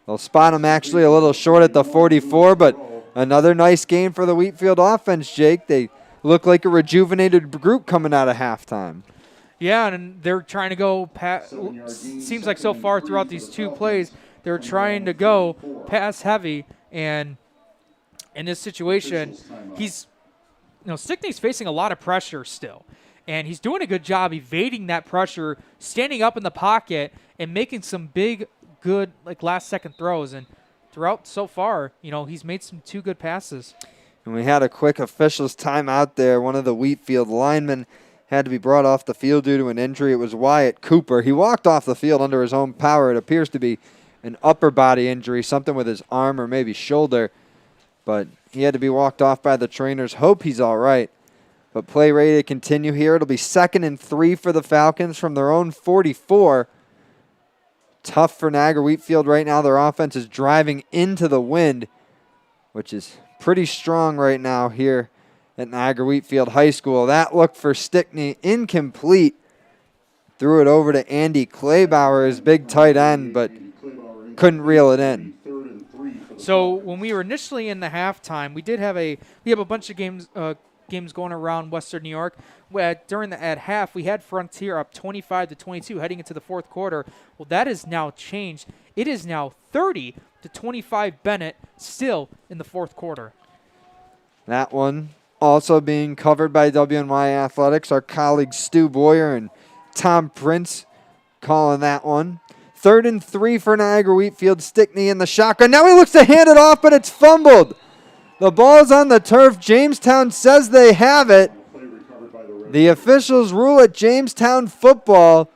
They'll spot him actually a little short at the 44, but another nice game for the Wheatfield offense, Jake. They look like a rejuvenated group coming out of halftime. Yeah, and they're trying to go seems like so far throughout these two plays, they're trying to go pass heavy, and in this situation, Stickney's facing a lot of pressure still, and he's doing a good job evading that pressure, standing up in the pocket, and making some big, good last-second throws. And throughout so far, he's made some 2 good passes. And we had a quick officials timeout there. One of the Wheatfield linemen had to be brought off the field due to an injury. It was Wyatt Cooper. He walked off the field under his own power. It appears to be an upper body injury, something with his arm or maybe shoulder. But he had to be walked off by the trainers. Hope he's all right. But play ready to continue here. It'll be 2nd and 3 for the Falcons from their own 44. Tough for Niagara Wheatfield right now. Their offense is driving into the wind, which is pretty strong right now here at Niagara Wheatfield High School. That look for Stickney incomplete. Threw it over to Andy Claybauer, his big tight end, but couldn't reel it in. So when we were initially in the halftime, we have a bunch of games going around Western New York. At half, we had Frontier up 25-22 heading into the fourth quarter. Well, that has now changed. It is now 30-25 Bennett still in the fourth quarter. That one also being covered by WNY Athletics. Our colleagues Stu Boyer and Tom Prince calling that one. 3rd and 3 for Niagara Wheatfield. Stickney in the shotgun. Now he looks to hand it off, but it's fumbled. The ball's on the turf. Jamestown says they have it. The officials rule it Jamestown football.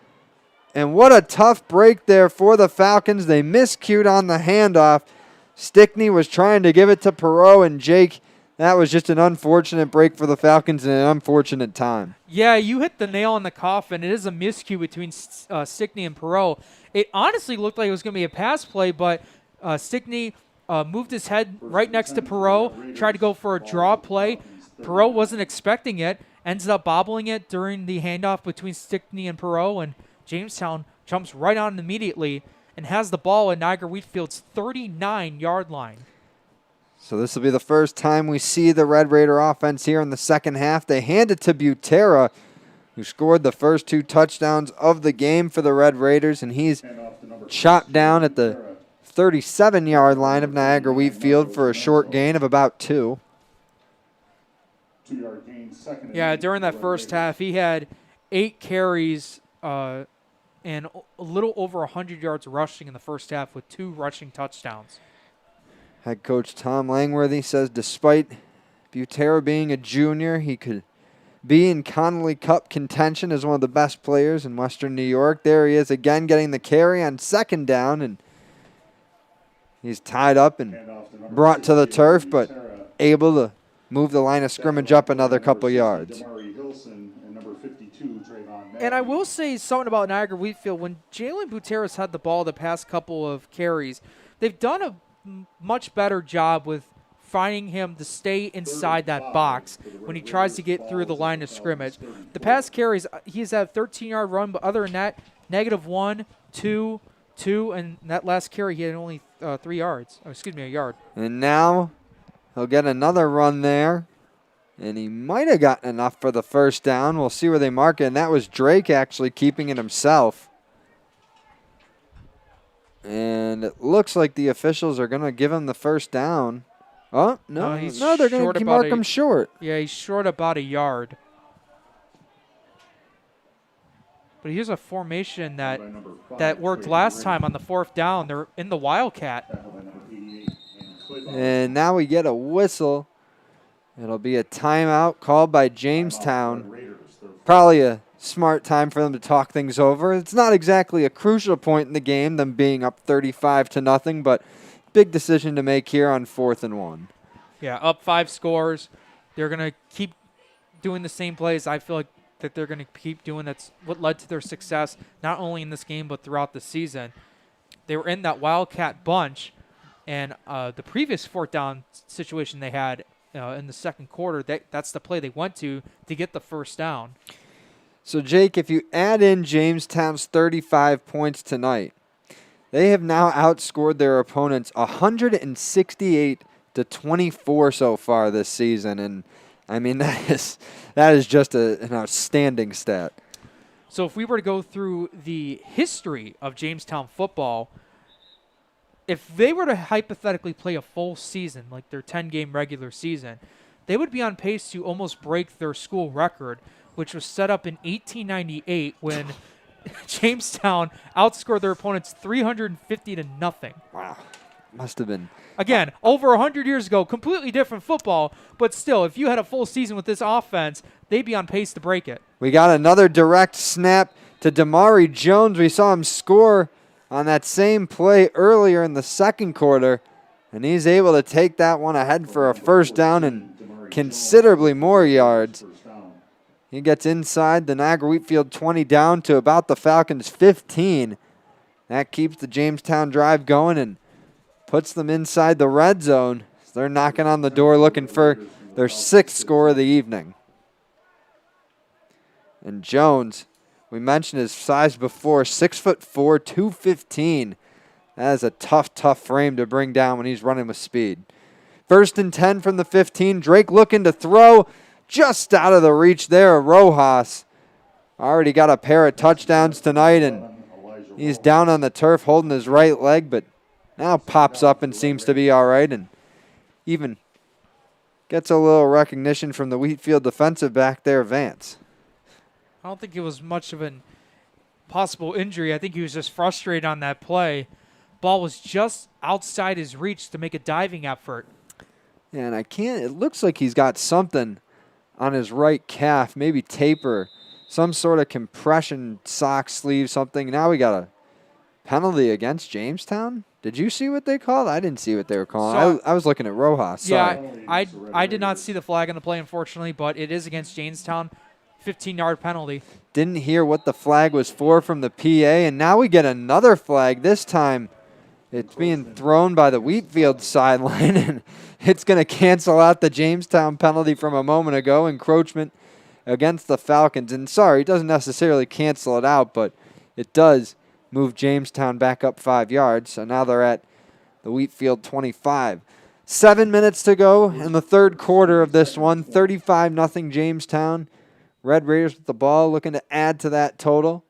And what a tough break there for the Falcons. They miscued on the handoff. Stickney was trying to give it to Perot and Jake. That was just an unfortunate break for the Falcons in an unfortunate time. Yeah, you hit the nail on the coffin. It is a miscue between Stickney and Perot. It honestly looked like it was going to be a pass play, but Stickney moved his head right next to Perot, tried to go for a draw play. Perot wasn't expecting it, ended up bobbling it during the handoff between Stickney and Perot, and Jamestown jumps right on it immediately and has the ball at Niagara Wheatfield's 39-yard line. So this will be the first time we see the Red Raider offense here in the second half. They hand it to Butera, who scored the first 2 touchdowns of the game for the Red Raiders, and he's chopped down at the 37-yard line of Niagara Wheatfield for a short gain of about 2. Yeah, during that first half, he had 8 carries and a little over 100 yards rushing in the first half with 2 rushing touchdowns. Head coach Tom Langworthy says despite Butera being a junior, he could be in Connolly Cup contention as one of the best players in Western New York. There he is again getting the carry on 2nd down, and he's tied up and brought to the turf, but able to move the line of scrimmage up another couple yards. And I will say something about Niagara Wheatfield. When Jalen Butera's had the ball the past couple of carries, they've done a much better job with finding him to stay inside that box when he tries to get through the line of scrimmage. The past carries, he's had a 13-yard run, but other than that, -1, 2, 2, and that last carry he had only 3 yards. Oh, excuse me, a yard. And now he'll get another run there And he might have gotten enough for the first down. We'll see where they mark it. And that was Drake actually keeping it himself. And it looks like the officials are going to give him the first down. Oh, no, they're going to mark him short. Yeah, he's short about a yard. But here's a formation that worked last time on the fourth down. They're in the Wildcat. And now we get a whistle. It'll be a timeout called by Jamestown. Probably a smart time for them to talk things over. It's not exactly a crucial point in the game, them being up 35-0, but big decision to make here on 4th and 1. Yeah, up 5 scores. They're going to keep doing the same plays. I feel like that they're going to keep doing. That's what led to their success, not only in this game, but throughout the season. They were in that Wildcat bunch, and the previous 4th down situation they had in the second quarter, that's the play they went to get the first down. So, Jake, if you add in Jamestown's 35 points tonight, they have now outscored their opponents 168-24 so far this season. And, I mean, that is just an outstanding stat. So if we were to go through the history of Jamestown football, if they were to hypothetically play a full season, like their 10-game regular season, they would be on pace to almost break their school record, which was set up in 1898 when Jamestown outscored their opponents 350-0. Wow. Must have been. Again, over 100 years ago, completely different football, but still, if you had a full season with this offense, they'd be on pace to break it. We got another direct snap to Damari Jones. We saw him score on that same play earlier in the second quarter, and he's able to take that one ahead for a first down and considerably more yards. He gets inside the Niagara Wheatfield 20 down to about the Falcons' 15. That keeps the Jamestown drive going and puts them inside the red zone. They're knocking on the door looking for their 6th score of the evening. And Jones, we mentioned his size before, 6'4", 215. That is a tough frame to bring down when he's running with speed. 1st and 10 from the 15. Drake looking to throw. Just out of the reach there, Rojas. Already got a pair of touchdowns tonight, and he's down on the turf holding his right leg, but now pops up and seems to be all right, and even gets a little recognition from the Wheatfield defensive back there, Vance. I don't think it was much of a possible injury. I think he was just frustrated on that play. Ball was just outside his reach to make a diving effort. Yeah, and it looks like he's got something on his right calf, maybe taper, some sort of compression sock sleeve, something. Now we got a penalty against Jamestown. Did you see what they called? I didn't see what they were calling. I was looking at Rojas. Sorry. Yeah, I did not see the flag on the play, unfortunately, but it is against Jamestown. 15-yard penalty. Didn't hear what the flag was for from the PA, and now we get another flag. This time it's being thrown by the Wheatfield sideline, and it's going to cancel out the Jamestown penalty from a moment ago, encroachment against the Falcons. And sorry, it doesn't necessarily cancel it out, but it does move Jamestown back up 5 yards. So now they're at the Wheatfield 25. 7 minutes to go in the third quarter of this one. 35-0 Jamestown. Red Raiders with the ball, looking to add to that total.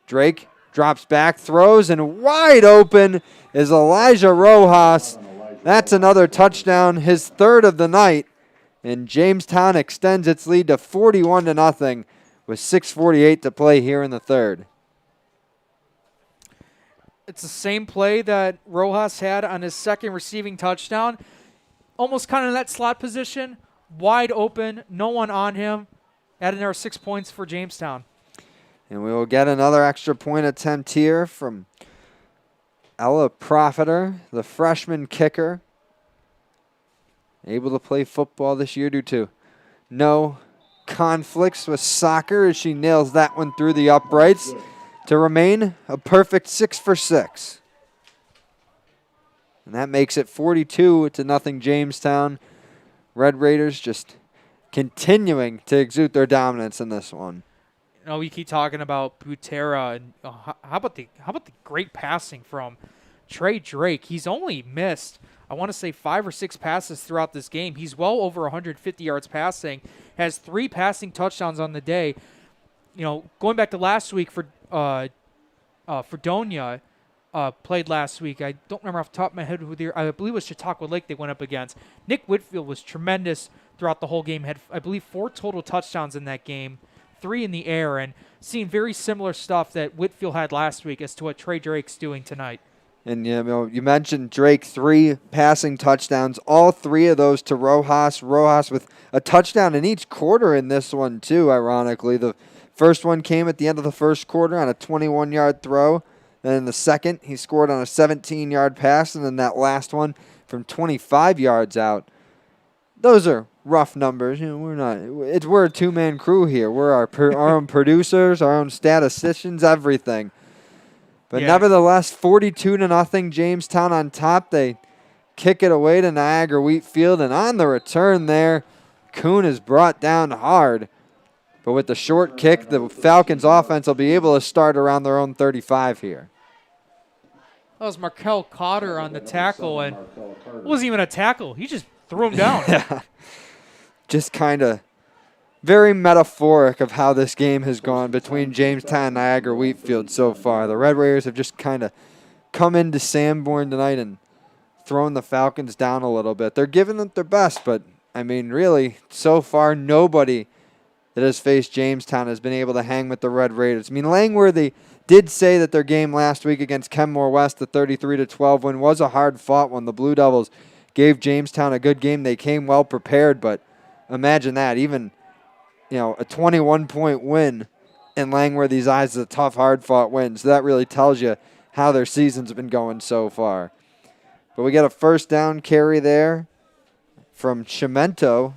Drake drops back, throws, and wide open is Elijah Rojas. That's another touchdown, his 3rd of the night. And Jamestown extends its lead to 41-0 with 6:48 to play here in the third. It's the same play that Rojas had on his second receiving touchdown. Almost kind of in that slot position, wide open, no one on him. Adding our 6 points for Jamestown. And we will get another extra point attempt here from Ella Profiter, the freshman kicker. Able to play football this year due to no conflicts with soccer as she nails that one through the uprights to remain a perfect 6 for 6. And that makes it 42-0 Jamestown. Red Raiders just continuing to exude their dominance in this one. You know, we keep talking about Butera, and how about the great passing from Trey Drake, he's only missed, I want to say, 5 or 6 passes throughout this game. He's well over 150 yards passing, has 3 passing touchdowns on the day. You know, going back to last week for Fredonia, played last week. I don't remember off the top of my head who I believe it was Chautauqua Lake they went up against. Nick Whitfield was tremendous throughout the whole game. Had, I believe, 4 total touchdowns in that game, 3 in the air, and seeing very similar stuff that Whitfield had last week as to what Trey Drake's doing tonight. And you mentioned Drake, 3 passing touchdowns, all 3 of those to Rojas. Rojas with a touchdown in each quarter in this one too, ironically. The first one came at the end of the first quarter on a 21-yard throw. Then in the second, he scored on a 17-yard pass, and then that last one from 25 yards out. Those are rough numbers. You know, we're a 2-man crew here. We're our own producers, our own statisticians, everything. But nevertheless, 42-0, Jamestown on top. They kick it away to Niagara Wheatfield, and on the return there, Kuhn is brought down hard. But with the short kick, the Falcons offense will be able to start around their own 35 here. That was Markel Cotter on the tackle, and it wasn't even a tackle. He just threw him down. Yeah. Just kind of very metaphoric of how this game has gone between Jamestown and Niagara Wheatfield so far. The Red Raiders have just kind of come into Sanborn tonight and thrown the Falcons down a little bit. They're giving it their best, but, I mean, really, so far, nobody that has faced Jamestown has been able to hang with the Red Raiders. I mean, Langworthy did say that their game last week against Kenmore West, the 33-12 win, was a hard-fought one. The Blue Devils gave Jamestown a good game. They came well prepared, but imagine that. Even, you know, a 21-point win in Langworthy's eyes is a tough, hard-fought win. So that really tells you how their season's been going so far. But we get a first down carry there from Chimento,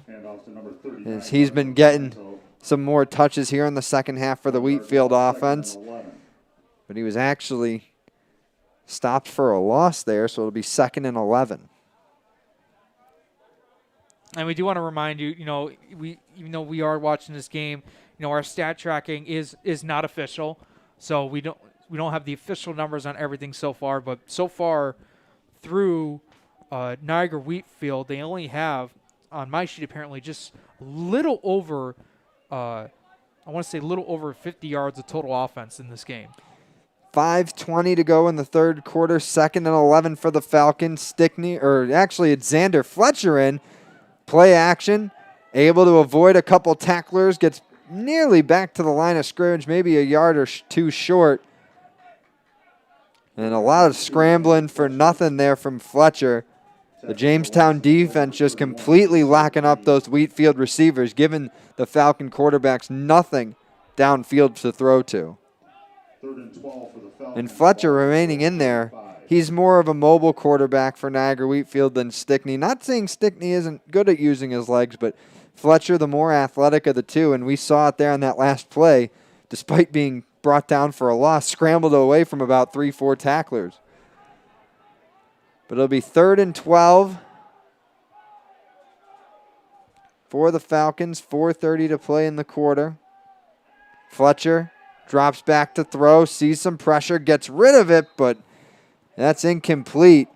as he's been getting some more touches here in the second half for the Wheatfield offense. But he was actually stopped for a loss there, so it'll be 2nd and 11. And we do want to remind you, even though we are watching this game, our stat tracking is not official, so we don't have the official numbers on everything so far. But so far through Niagara Wheatfield, they only have on my sheet apparently just little over, I want to say little over 50 yards of total offense in this game. 5:20 to go in the third quarter. 2nd and 11 for the Falcons. Stickney, or actually it's Xander Fletcher in. Play action. Able to avoid a couple tacklers. Gets nearly back to the line of scrimmage. Maybe a yard or two short. And a lot of scrambling for nothing there from Fletcher. The Jamestown defense just completely locking up those Wheatfield receivers, giving the Falcon quarterbacks nothing downfield to throw to. 3rd and 12 for the Falcons. And Fletcher remaining in there, he's more of a mobile quarterback for Niagara Wheatfield than Stickney. Not saying Stickney isn't good at using his legs, but Fletcher the more athletic of the two, and we saw it there on that last play, despite being brought down for a loss, scrambled away from about 3-4 tacklers. But it'll be 3rd and 12 for the Falcons. 4:30 to play in the quarter. Fletcher drops back to throw, sees some pressure, gets rid of it, but that's incomplete.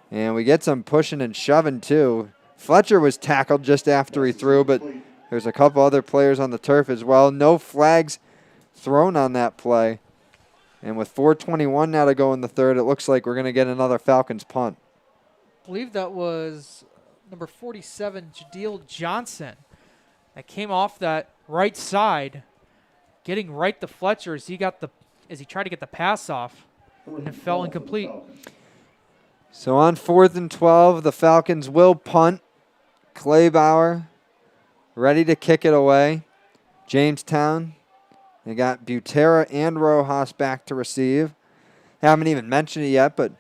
And we get some pushing and shoving too. Fletcher was tackled just after he threw, but there's a couple other players on the turf as well. No flags thrown on that play. And with 4:21 now to go in the third, it looks like we're going to get another Falcons punt. I believe that was number 47, Jadeel Johnson, that came off that right side, getting right to Fletcher as he tried to get the pass off, and it fell incomplete. So on 4th and 12, the Falcons will punt. Claybauer ready to kick it away. Jamestown, they got Butera and Rojas back to receive. Haven't even mentioned it yet, but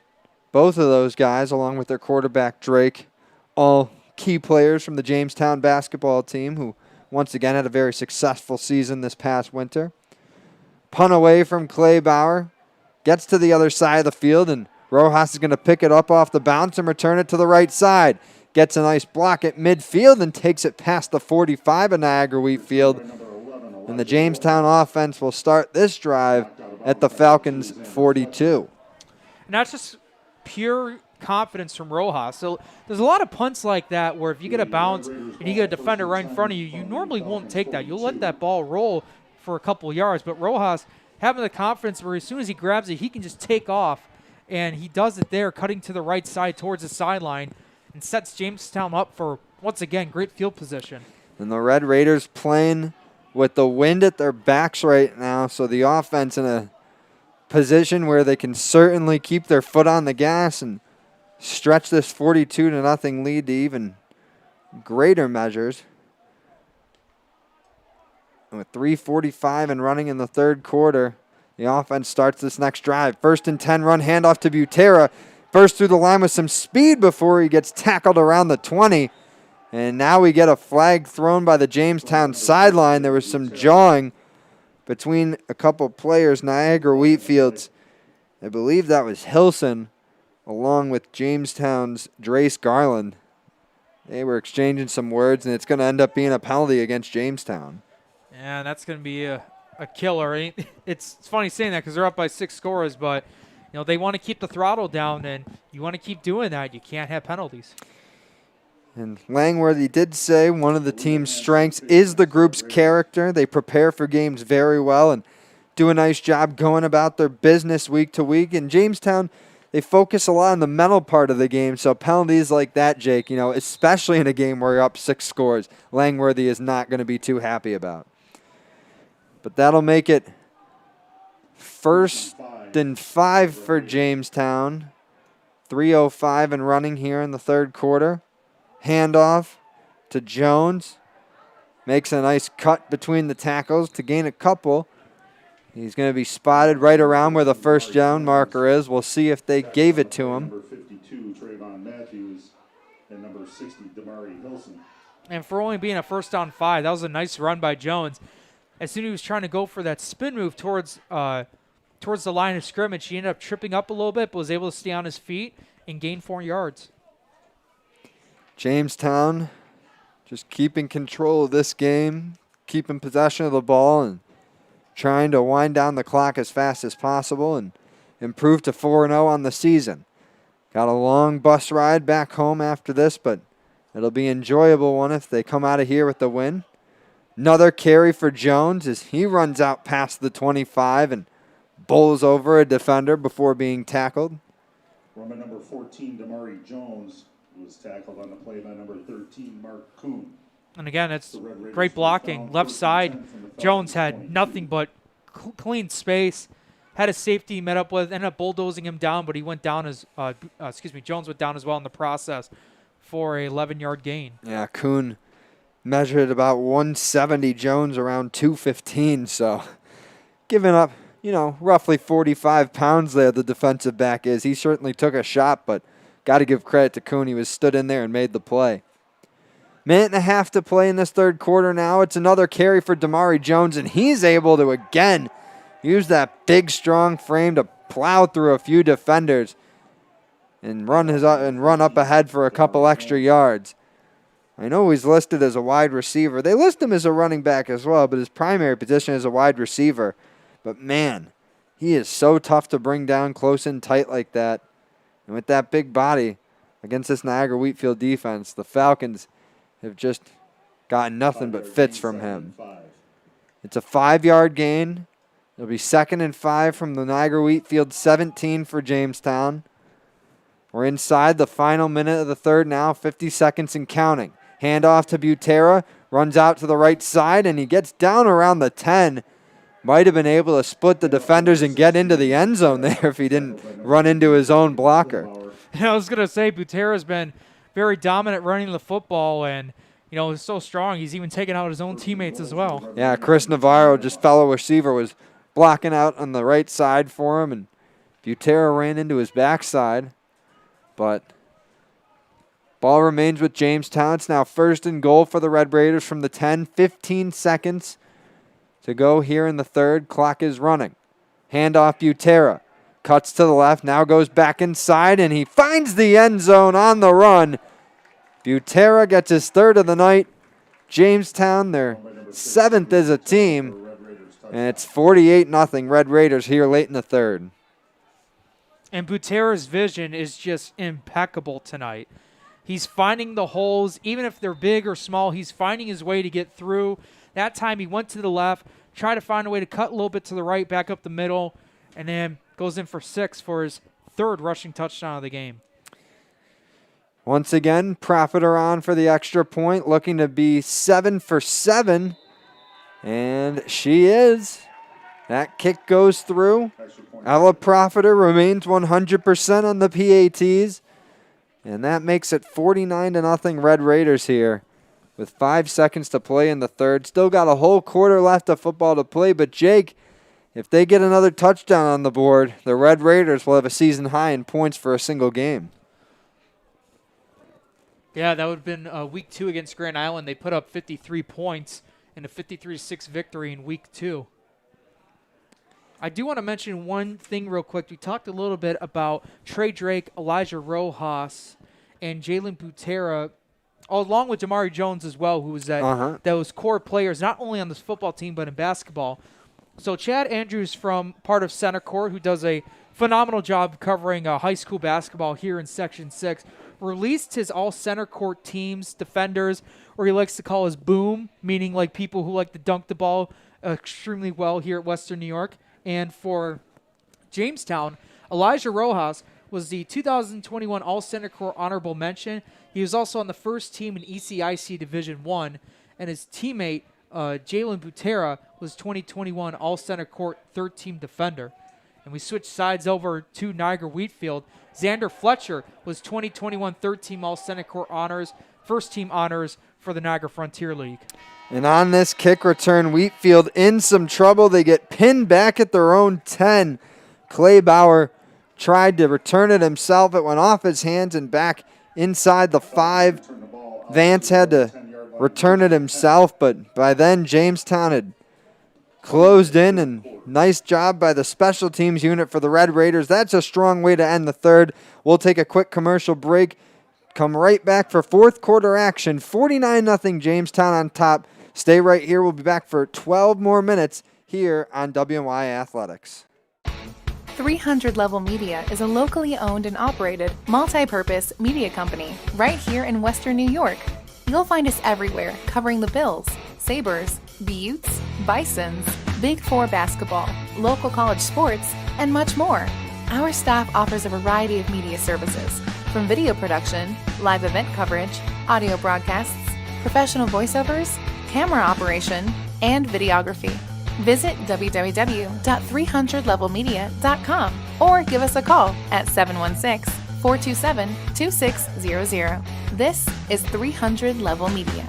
both of those guys, along with their quarterback Drake, all key players from the Jamestown basketball team who once again had a very successful season this past winter. Punt away from Claybauer. Gets to the other side of the field, and Rojas is going to pick it up off the bounce and return it to the right side. Gets a nice block at midfield and takes it past the 45 of Niagara Wheatfield. And the Jamestown offense will start this drive at the Falcons' 42. And that's just pure confidence from Rojas. So there's a lot of punts like that where if you get a bounce and you get a defender right in front of you, you normally won't take that. You'll let that ball roll for a couple of yards. But Rojas having the confidence where as soon as he grabs it, he can just take off. And he does it there, cutting to the right side towards the sideline and sets Jamestown up for, once again, great field position. And the Red Raiders playing with the wind at their backs right now, so the offense in a position where they can certainly keep their foot on the gas and stretch this 42-0 lead to even greater measures. And with 3:45 and running in the third quarter, the offense starts this next drive. 1st and 10 run handoff to Butera. Burst through the line with some speed before he gets tackled around the 20. And now we get a flag thrown by the Jamestown sideline. There was some jawing between a couple players. Niagara Wheatfield's, I believe that was Hilson, along with Jamestown's Drace Garland. They were exchanging some words, and it's going to end up being a penalty against Jamestown. And that's going to be a killer. It's funny saying that because they're up by 6 scores, but they want to keep the throttle down, and you want to keep doing that. You can't have penalties. And Langworthy did say one of the team's strengths is the group's character. They prepare for games very well and do a nice job going about their business week to week. In Jamestown, they focus a lot on the mental part of the game, so penalties like that, Jake, especially in a game where you're up 6 scores, Langworthy is not going to be too happy about. But that'll make it 1st and 5 for Jamestown. 3:05 and running here in the third quarter. Handoff to Jones. Makes a nice cut between the tackles to gain a couple. He's going to be spotted right around where the first down marker is. We'll see if they gave it to him. Number 52, Trayvon Matthews, and number 60, Damari Hilson. And for only being a 1st down 5, that was a nice run by Jones. As soon as he was trying to go for that spin move towards the line of scrimmage, he ended up tripping up a little bit, but was able to stay on his feet and gain 4 yards. Jamestown just keeping control of this game, keeping possession of the ball, and trying to wind down the clock as fast as possible and improve to 4-0 on the season. Got a long bus ride back home after this, but it'll be an enjoyable one if they come out of here with the win. Another carry for Jones as he runs out past the 25 and bowls over a defender before being tackled. Roman number 14, Damari Jones, was tackled on the play by number 13, Mark Kuhn. And again, it's great blocking. Left side, Jones had nothing but clean space. Had a safety he met up with, ended up bulldozing him down, but he went down as, Jones went down as well in the process for a 11-yard gain. Yeah, Kuhn measured about 170, Jones around 215, so giving up, roughly 45 pounds there, the defensive back is. He certainly took a shot, but got to give credit to Kuhn. He was stood in there and made the play. Minute and a half to play in this third quarter now. It's another carry for Damari Jones, and he's able to, again, use that big, strong frame to plow through a few defenders and run up ahead for a couple extra yards. I know he's listed as a wide receiver. They list him as a running back as well, but his primary position is a wide receiver. But, man, he is so tough to bring down close and tight like that. And with that big body against this Niagara Wheatfield defense, the Falcons have just gotten nothing but fits from him. It's a 5-yard gain. It'll be 2nd and 5 from the Niagara Wheatfield, 17 for Jamestown. We're inside the final minute of the third now, 50 seconds and counting. Handoff to Butera, runs out to the right side, and he gets down around the 10. Might have been able to split the defenders and get into the end zone there if he didn't run into his own blocker. I was going to say, Butera's been very dominant running the football, and, he's so strong. He's even taken out his own teammates as well. Yeah, Chris Navarro, just fellow receiver, was blocking out on the right side for him, and Butera ran into his backside. But ball remains with Jamestown. It's now 1st and goal for the Red Raiders from the 10. 15 seconds to go here in the third. Clock is running. Handoff Butera. Cuts to the left. Now goes back inside, and he finds the end zone on the run. Butera gets his 3rd of the night. Jamestown, their 7th as a team. And it's 48-0 Red Raiders here late in the third. And Butera's vision is just impeccable tonight. He's finding the holes, even if they're big or small, he's finding his way to get through. That time he went to the left, tried to find a way to cut a little bit to the right, back up the middle, and then goes in for 6 for his 3rd rushing touchdown of the game. Once again, Profiter on for the extra point, looking to be 7 for 7. And she is. That kick goes through. Ella Profiter remains 100% on the PATs. And that makes it 49-0 Red Raiders here with 5 seconds to play in the third. Still got a whole quarter left of football to play. But, Jake, if they get another touchdown on the board, the Red Raiders will have a season high in points for a single game. Yeah, that would have been week 2 against Grand Island. They put up 53 points in a 53-6 victory in week 2. I do want to mention one thing real quick. We talked a little bit about Trey Drake, Elijah Rojas, and Jalen Butera, along with Jamari Jones as well, who was those core players, not only on this football team but in basketball. So Chad Andrews from part of Center Court, who does a phenomenal job covering high school basketball here in Section 6, released his all Center Court teams, defenders, or he likes to call us boom, meaning like people who like to dunk the ball extremely well here at Western New York. And for Jamestown, Elijah Rojas was the 2021 All-Center Court Honorable Mention. He was also on the first team in ECIC Division I, and his teammate, Jalen Butera, was 2021 All-Center Court third-team defender. And we switched sides over to Niagara Wheatfield. Xander Fletcher was 2021 third-team All-Center Court honors, first-team honors for the Niagara Frontier League. And on this kick return, Wheatfield in some trouble. They get pinned back at their own 10. Clay Bauer tried to return it himself. It went off his hands and back inside the 5. Vance had to return it himself, but by then Jamestown had closed in, and nice job by the special teams unit for the Red Raiders. That's a strong way to end the third. We'll take a quick commercial break. Come right back for fourth quarter action. 49-0 Jamestown on top. Stay right here. We'll be back for 12 more minutes here on WNY Athletics. 300 Level Media is a locally owned and operated multi-purpose media company right here in Western New York. You'll find us everywhere covering the Bills, Sabres, Buttes, Bisons, Big Four basketball, local college sports, and much more. Our staff offers a variety of media services, from video production, live event coverage, audio broadcasts, professional voiceovers, camera operation, and videography. Visit www.300levelmedia.com or give us a call at 716-427-2600. This is 300 Level Media.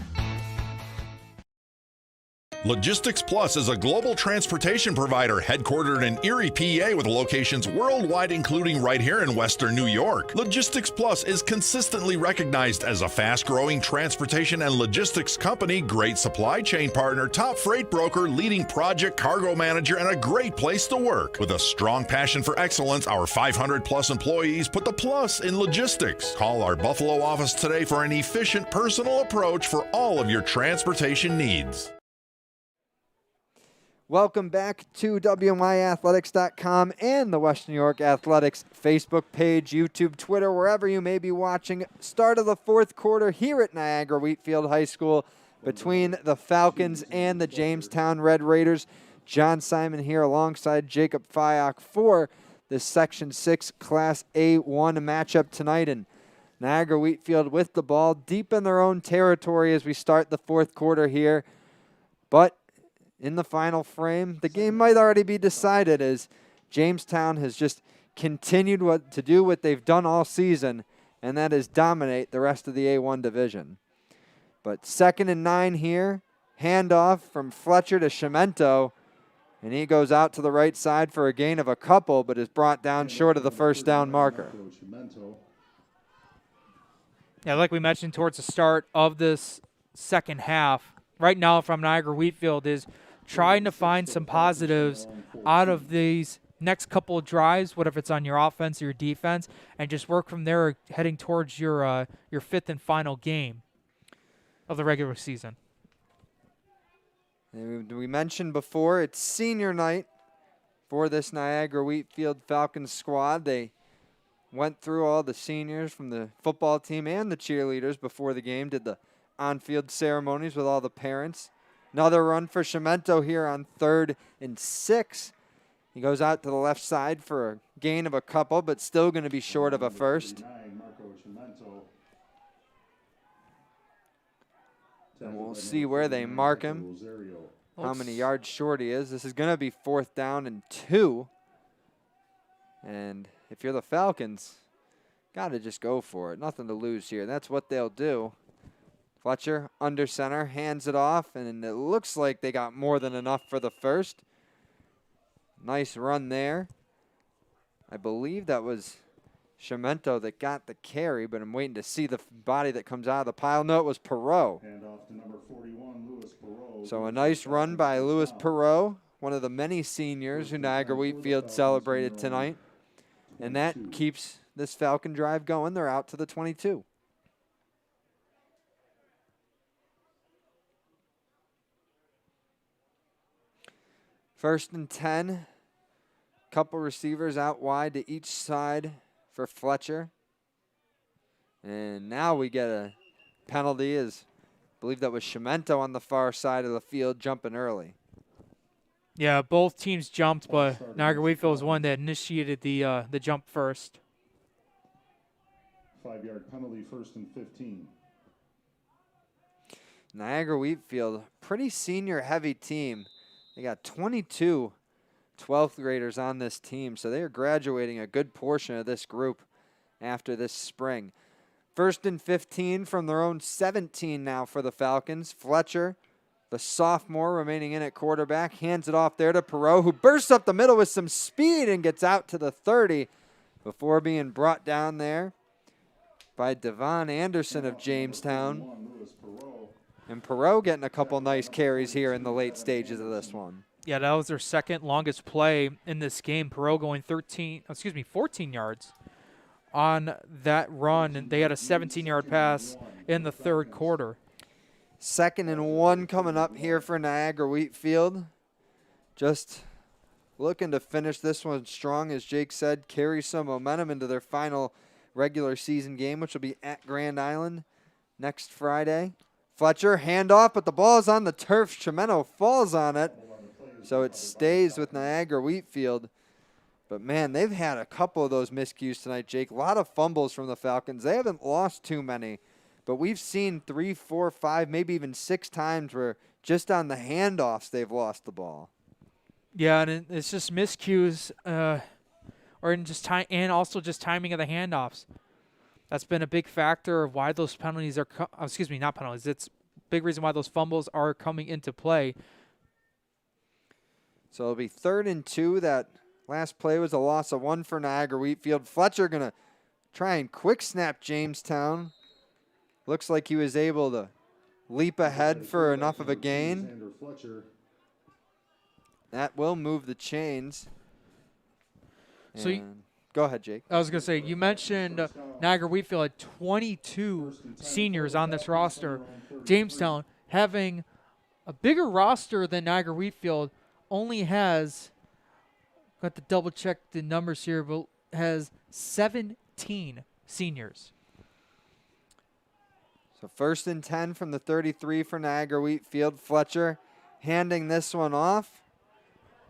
Logistics Plus is a global transportation provider headquartered in Erie, PA with locations worldwide, including right here in Western New York. Logistics Plus is consistently recognized as a fast-growing transportation and logistics company, great supply chain partner, top freight broker, leading project cargo manager, and a great place to work. With a strong passion for excellence, our 500-plus employees put the plus in logistics. Call our Buffalo office today for an efficient, personal approach for all of your transportation needs. Welcome back to WNYathletics.com and the Western New York Athletics Facebook page, YouTube, Twitter, wherever you may be watching. Start of the fourth quarter here at Niagara Wheatfield High School between the Falcons and the Jamestown Red Raiders. John Simon here alongside Jacob Fyock for the Section 6 Class A1 matchup tonight. And Niagara Wheatfield with the ball deep in their own territory as we start the fourth quarter here. But in the final frame, the game might already be decided as Jamestown has just continued to do what they've done all season, and that is dominate the rest of the A1 division. But 2nd and 9 here, handoff from Fletcher to Cimento, and he goes out to the right side for a gain of a couple, but is brought down short of the first down marker. Yeah, like we mentioned towards the start of this second half, right now from Niagara Wheatfield is trying to find some positives out of these next couple of drives, whatever it's on your offense or your defense, and just work from there heading towards your fifth and final game of the regular season. We mentioned before, it's senior night for this Niagara Wheatfield Falcons squad. They went through all the seniors from the football team and the cheerleaders before the game, did the on-field ceremonies with all the parents. Another run for Cimento here on 3rd and 6. He goes out to the left side for a gain of a couple, but still going to be short of a first. And we'll see where they mark him, how many yards short he is. This is going to be 4th down and 2. And if you're the Falcons, got to just go for it. Nothing to lose here. That's what they'll do. Fletcher, under center, hands it off, and it looks like they got more than enough for the first. Nice run there. I believe that was Cimento that got the carry, but I'm waiting to see the body that comes out of the pile. No, it was Perot. So a nice run by Louis Perot, one of the many seniors who Niagara Wheatfield celebrated tonight. And that keeps this Falcon drive going. They're out to the 22. First and 10. Couple receivers out wide to each side for Fletcher. And now we get a penalty, as I believe that was Cimento on the far side of the field jumping early. Yeah, both teams jumped, but Niagara Wheatfield was one that initiated the jump first. 5-yard penalty, 1st and 15. Niagara Wheatfield, pretty senior-heavy team. They got 22 12th graders on this team, so they are graduating a good portion of this group after this spring. 1st and 15 from their own 17 now for the Falcons. Fletcher, the sophomore, remaining in at quarterback, hands it off there to Perot, who bursts up the middle with some speed and gets out to the 30 before being brought down there by Devon Anderson of Jamestown. And Perot getting a couple nice carries here in the late stages of this one. Yeah, that was their second longest play in this game. Perot going 14 yards on that run, and they had a 17-yard pass in the 3rd quarter. 2nd and 1 coming up here for Niagara Wheatfield. Just looking to finish this one strong, as Jake said, carry some momentum into their final regular season game, which will be at Grand Island next Friday. Fletcher, handoff, but the ball is on the turf. Cimento falls on it, so it stays with Niagara Wheatfield. But, man, they've had a couple of those miscues tonight, Jake. A lot of fumbles from the Falcons. They haven't lost too many, but we've seen 3, 4, 5, maybe even 6 times where just on the handoffs they've lost the ball. Yeah, and it's just miscues, and also just timing of the handoffs. That's been a big factor of why those penalties are. Not penalties. It's a big reason why those fumbles are coming into play. So it'll be 3rd and 2. That last play was a loss of 1 for Niagara Wheatfield. Fletcher going to try and quick snap Jamestown. Looks like he was able to leap ahead for enough of a gain. That will move the chains. So go ahead, Jake. I was going to say, you mentioned Niagara Wheatfield had 22 seniors on this roster. Jamestown, having a bigger roster than Niagara Wheatfield, only has, got to double check the numbers here, but has 17 seniors. So 1st and 10 from the 33 for Niagara Wheatfield. Fletcher handing this one off.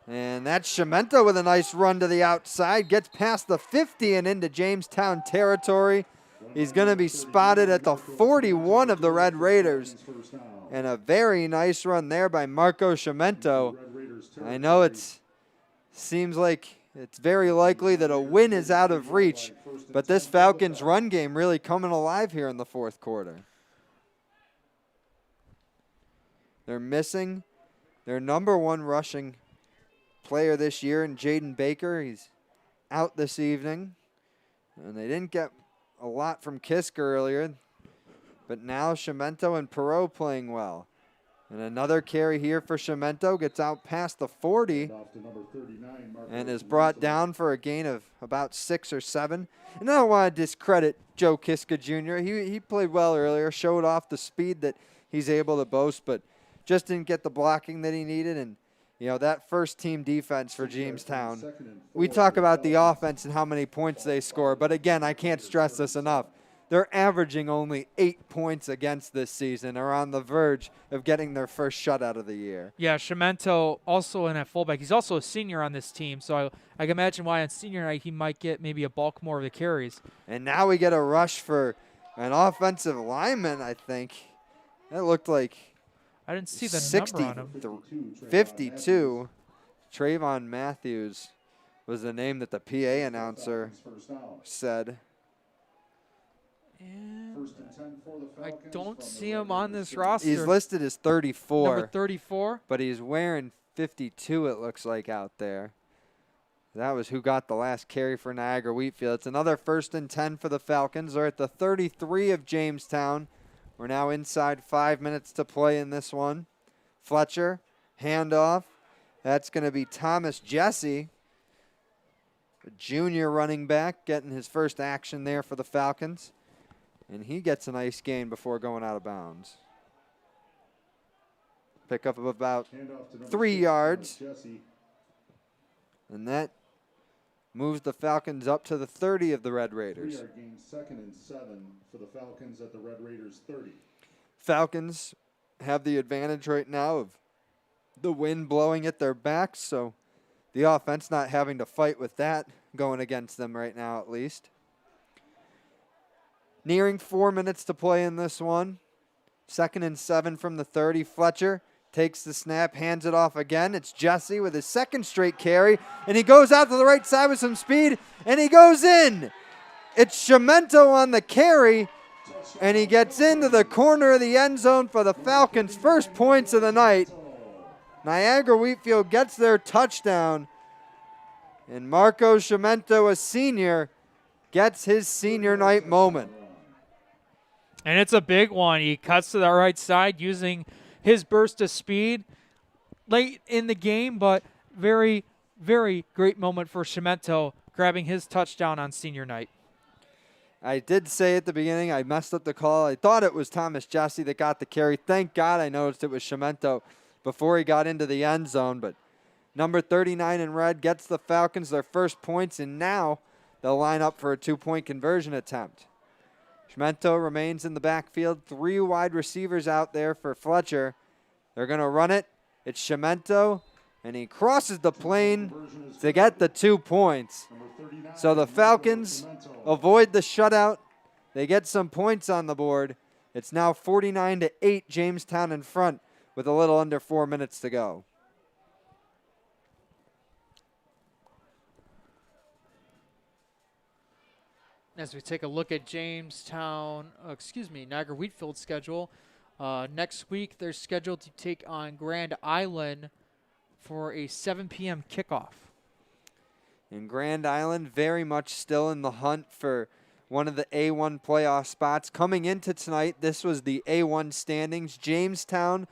And that's Cimento with a nice run to the outside. Gets past the 50 and into Jamestown territory. He's going to be spotted at the 41 of the Red Raiders. And a very nice run there by Marco Cimento. I know it seems like it's very likely that a win is out of reach, but this Falcons run game really coming alive here in the 4th quarter. They're missing their number 1 rushing player this year in Jaden Baker. He's out this evening. And they didn't get a lot from Kisker earlier. But now Cimento and Perot playing well. And another carry here for Cimento. Gets out past the 40. And is brought down for a gain of about 6 or 7. And I don't want to discredit Joe Kiska Jr. He played well earlier. Showed off the speed that he's able to boast. But just didn't get the blocking that he needed. And You know, that first team defense for Jamestown, we talk about the offense and how many points they score, but again, I can't stress this enough. They're averaging only 8 points against this season, are on the verge of getting their first shutout of the year. Yeah, Shimento also in at fullback. He's also a senior on this team, so I can imagine why on senior night he might get maybe a bulk more of the carries. And now we get a rush for an offensive lineman, I think. That looked like I didn't see the number on him. 52. Trayvon Matthews was the name that the PA announcer said. And I don't see him on this roster. He's listed as 34. Number 34. But he's wearing 52, it looks like, out there. That was who got the last carry for Niagara Wheatfield. It's another 1st and 10 for the Falcons. They're at the 33 of Jamestown. We're now inside 5 minutes to play in this one. Fletcher, handoff. That's going to be Thomas Jesse, a junior running back, getting his first action there for the Falcons. And he gets a nice gain before going out of bounds. Pick up of about 3 yards. And that moves the Falcons up to the 30 of the Red Raiders. 3-yard gain, 2nd and 7 for the Falcons at the Red Raiders 30. Falcons have the advantage right now of the wind blowing at their backs, so the offense not having to fight with that going against them right now at least. Nearing 4 minutes to play in this one. 2nd and 7 from the 30. Fletcher takes the snap, hands it off again. It's Jesse with his 2nd straight carry, and he goes out to the right side with some speed, and he goes in. It's Shimento on the carry, and he gets into the corner of the end zone for the Falcons' first points of the night. Niagara Wheatfield gets their touchdown, and Marco Shimento, a senior, gets his senior night moment. And it's a big one. He cuts to the right side using his burst of speed late in the game, but very, very great moment for Shimento grabbing his touchdown on senior night. I did say at the beginning I messed up the call. I thought it was Thomas Jesse that got the carry. Thank God I noticed it was Shimento before he got into the end zone. But number 39 in red gets the Falcons their first points, and now they'll line up for a 2-point conversion attempt. Shimento remains in the backfield. 3 wide receivers out there for Fletcher. They're going to run it. It's Shimento, and he crosses the plane to get the 2 points. So the Falcons avoid the shutout. They get some points on the board. It's now 49-8, Jamestown in front with a little under 4 minutes to go. As we take a look at Niagara Wheatfield's schedule, next week they're scheduled to take on Grand Island for a 7 p.m. kickoff. And Grand Island very much still in the hunt for one of the A1 playoff spots. Coming into tonight, this was the A1 standings. Jamestown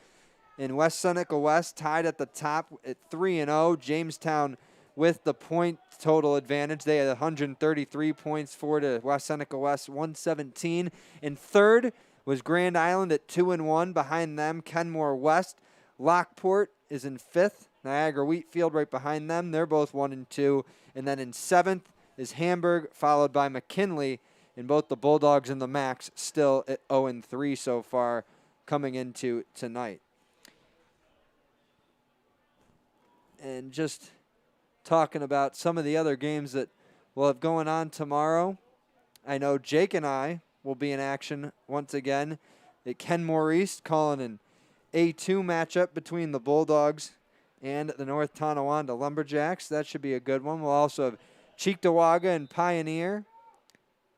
and West Seneca West tied at the top at 3-0. Jamestown with the point total advantage. They had 133 points, 4 to West Seneca West, 117. And third was Grand Island at 2-1. Behind them, Kenmore West. Lockport is in 5th. Niagara Wheatfield right behind them. They're both 1-2. And then in 7th is Hamburg, followed by McKinley. And both the Bulldogs and the Macs still at 0-3 so far coming into tonight. And just talking about some of the other games that we'll have going on tomorrow. I know Jake and I will be in action once again at Kenmore East, calling an A2 matchup between the Bulldogs and the North Tonawanda Lumberjacks. That should be a good one. We'll also have Cheektowaga and Pioneer.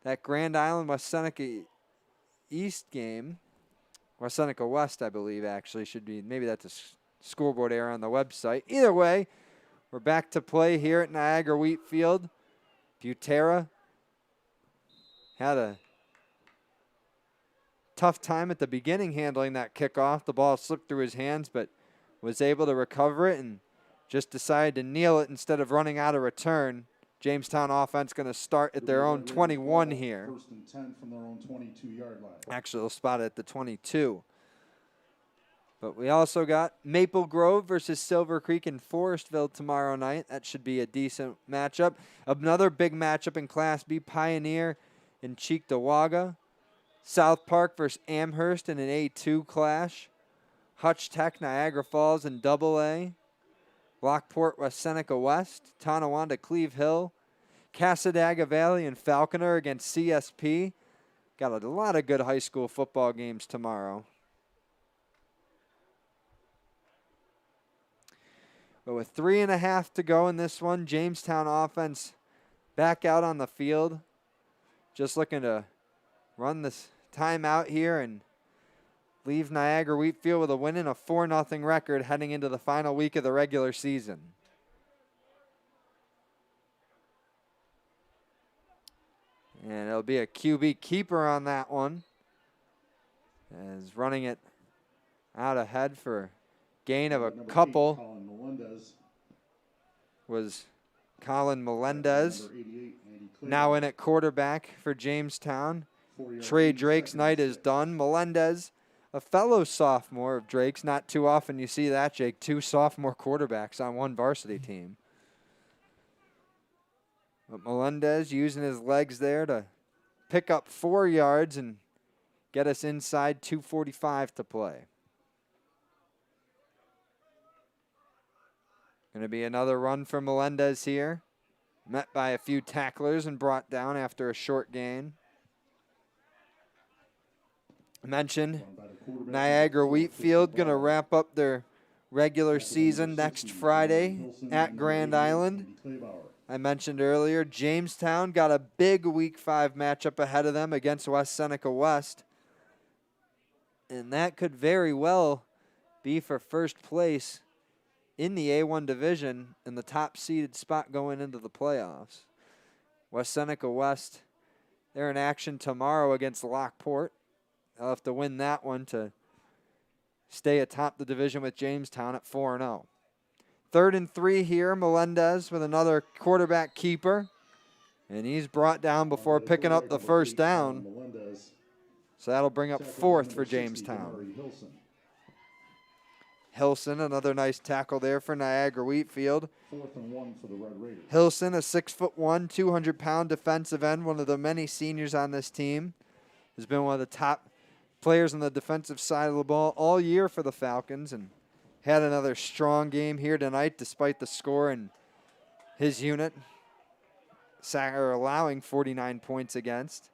That Grand Island West Seneca East game, West Seneca West, I believe, actually should be. Maybe that's a scoreboard error on the website. Either way, we're back to play here at Niagara Wheatfield. Butera had a tough time at the beginning handling that kickoff. The ball slipped through his hands, but was able to recover it and just decided to kneel it instead of running out of return. Jamestown offense going to start at their own 21 here. 1st and 10 from their own 22-yard line. Actually, they'll spot it at the 22. But we also got Maple Grove versus Silver Creek and Forestville tomorrow night. That should be a decent matchup. Another big matchup in Class B, Pioneer and Cheektowaga. South Park versus Amherst in an A2 clash. Hutch Tech, Niagara Falls in AA. Lockport, West Seneca West. Tonawanda, Cleve Hill. Casadaga Valley and Falconer against CSP. Got a lot of good high school football games tomorrow. But with 3.5 to go in this one, Jamestown offense back out on the field. Just looking to run this timeout here and leave Niagara Wheatfield with a win and a 4-0 record heading into the final week of the regular season. And it'll be a QB keeper on that one. As running it out ahead for gain of a couple was Colin Melendez. Now in at quarterback for Jamestown. Trey Drake's night is done. Melendez, a fellow sophomore of Drake's. Not too often you see that, Jake. 2 sophomore quarterbacks on one varsity team. But Melendez using his legs there to pick up 4 yards and get us inside 2:45 to play. Going to be another run for Melendez here. Met by a few tacklers and brought down after a short gain. I mentioned Niagara Wheatfield going to wrap up their regular season next Friday at Grand Island. I mentioned earlier, Jamestown got a big Week 5 matchup ahead of them against West Seneca West. And that could very well be for first place in the A1 division and the top seeded spot going into the playoffs. West Seneca West, they're in action tomorrow against Lockport. They'll have to win that one to stay atop the division with Jamestown at 4-0. 3rd and 3 here, Melendez with another quarterback keeper. And he's brought down before picking up the first down. So that'll bring up 4th for Jamestown. Hilson, another nice tackle there for Niagara Wheatfield. 4th and 1 for the Red Raiders. Hilson, a 6'1", 200-pound defensive end, one of the many seniors on this team. Has been one of the top players on the defensive side of the ball all year for the Falcons and had another strong game here tonight despite the score in his unit, allowing 49 points against.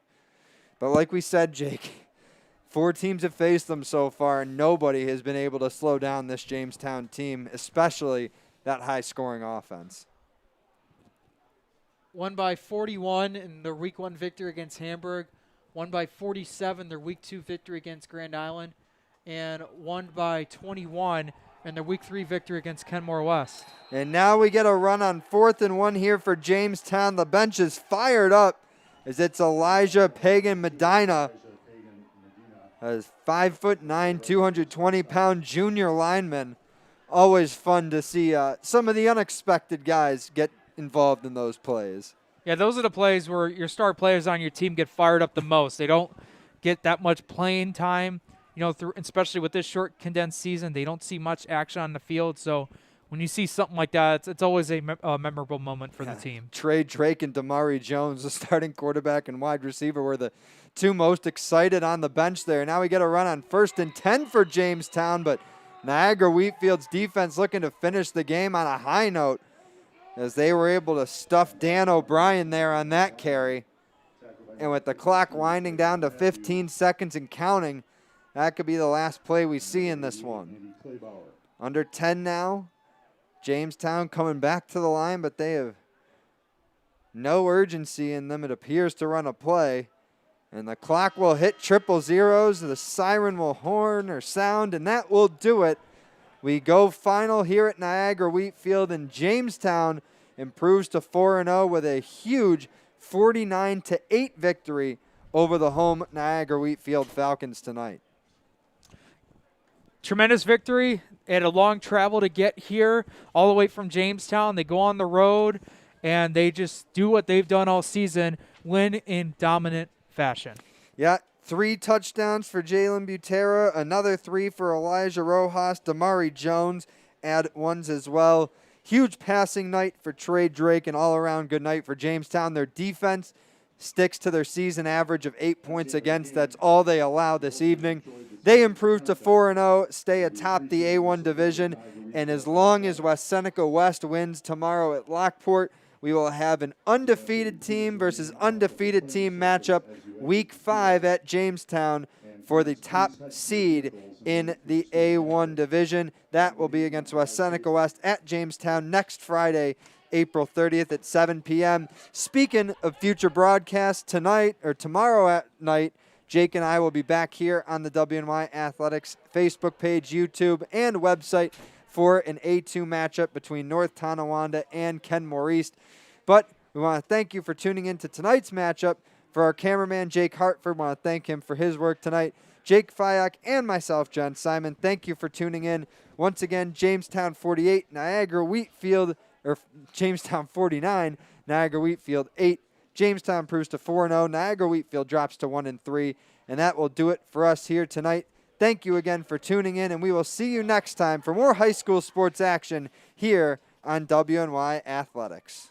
But like we said, Jake, 4 teams have faced them so far, and nobody has been able to slow down this Jamestown team, especially that high-scoring offense. Won by 41 in their Week 1 victory against Hamburg. Won by 47 their Week 2 victory against Grand Island. And won by 21 in their Week 3 victory against Kenmore West. And now we get a run on 4th and 1 here for Jamestown. The bench is fired up as it's Elijah Pagan Medina. A 5'9", 220-pound junior lineman. Always fun to see some of the unexpected guys get involved in those plays. Yeah, those are the plays where your star players on your team get fired up the most. They don't get that much playing time, especially with this short condensed season. They don't see much action on the field. So when you see something like that, it's always a memorable moment for the team. Trey Drake and Damari Jones, the starting quarterback and wide receiver, were the 2 most excited on the bench there. Now we get a run on 1st and 10 for Jamestown, but Niagara Wheatfield's defense looking to finish the game on a high note as they were able to stuff Dan O'Brien there on that carry. And with the clock winding down to 15 seconds and counting, that could be the last play we see in this one. Under 10 now. Jamestown coming back to the line, but they have no urgency in them. It appears to run a play. And the clock will hit 000. The siren will horn or sound, and that will do it. We go final here at Niagara Wheatfield, and Jamestown improves to 4-0 with a huge 49-8 victory over the home Niagara Wheatfield Falcons tonight. Tremendous victory. They had a long travel to get here, all the way from Jamestown. They go on the road, and they just do what they've done all season, win in dominant fashion. Yeah, 3 touchdowns for Jalen Butera, another 3 for Elijah Rojas. Damari Jones add ones as well. Huge passing night for Trey Drake, and all-around good night for Jamestown. Their defense sticks to their season average of 8 points against. That's all they allow this evening. They improve to 4-0, stay atop the A1 division, and as long as West Seneca West wins tomorrow at Lockport, we will have an undefeated team versus undefeated team matchup week 5 at Jamestown for the top seed in the A1 division. That will be against West Seneca West at Jamestown next Friday, April 30th at 7 p.m. Speaking of future broadcasts, tonight or tomorrow at night, Jake and I will be back here on the WNY Athletics Facebook page, YouTube, and website for an A2 matchup between North Tonawanda and Kenmore East. But we want to thank you for tuning in to tonight's matchup. For our cameraman, Jake Hartford, want to thank him for his work tonight. Jake Fyack and myself, John Simon, thank you for tuning in. Once again, Jamestown 48, Niagara Wheatfield, or Jamestown 49, Niagara Wheatfield 8. Jamestown improves to 4-0. Niagara Wheatfield drops to 1-3. And that will do it for us here tonight. Thank you again for tuning in, and we will see you next time for more high school sports action here on WNY Athletics.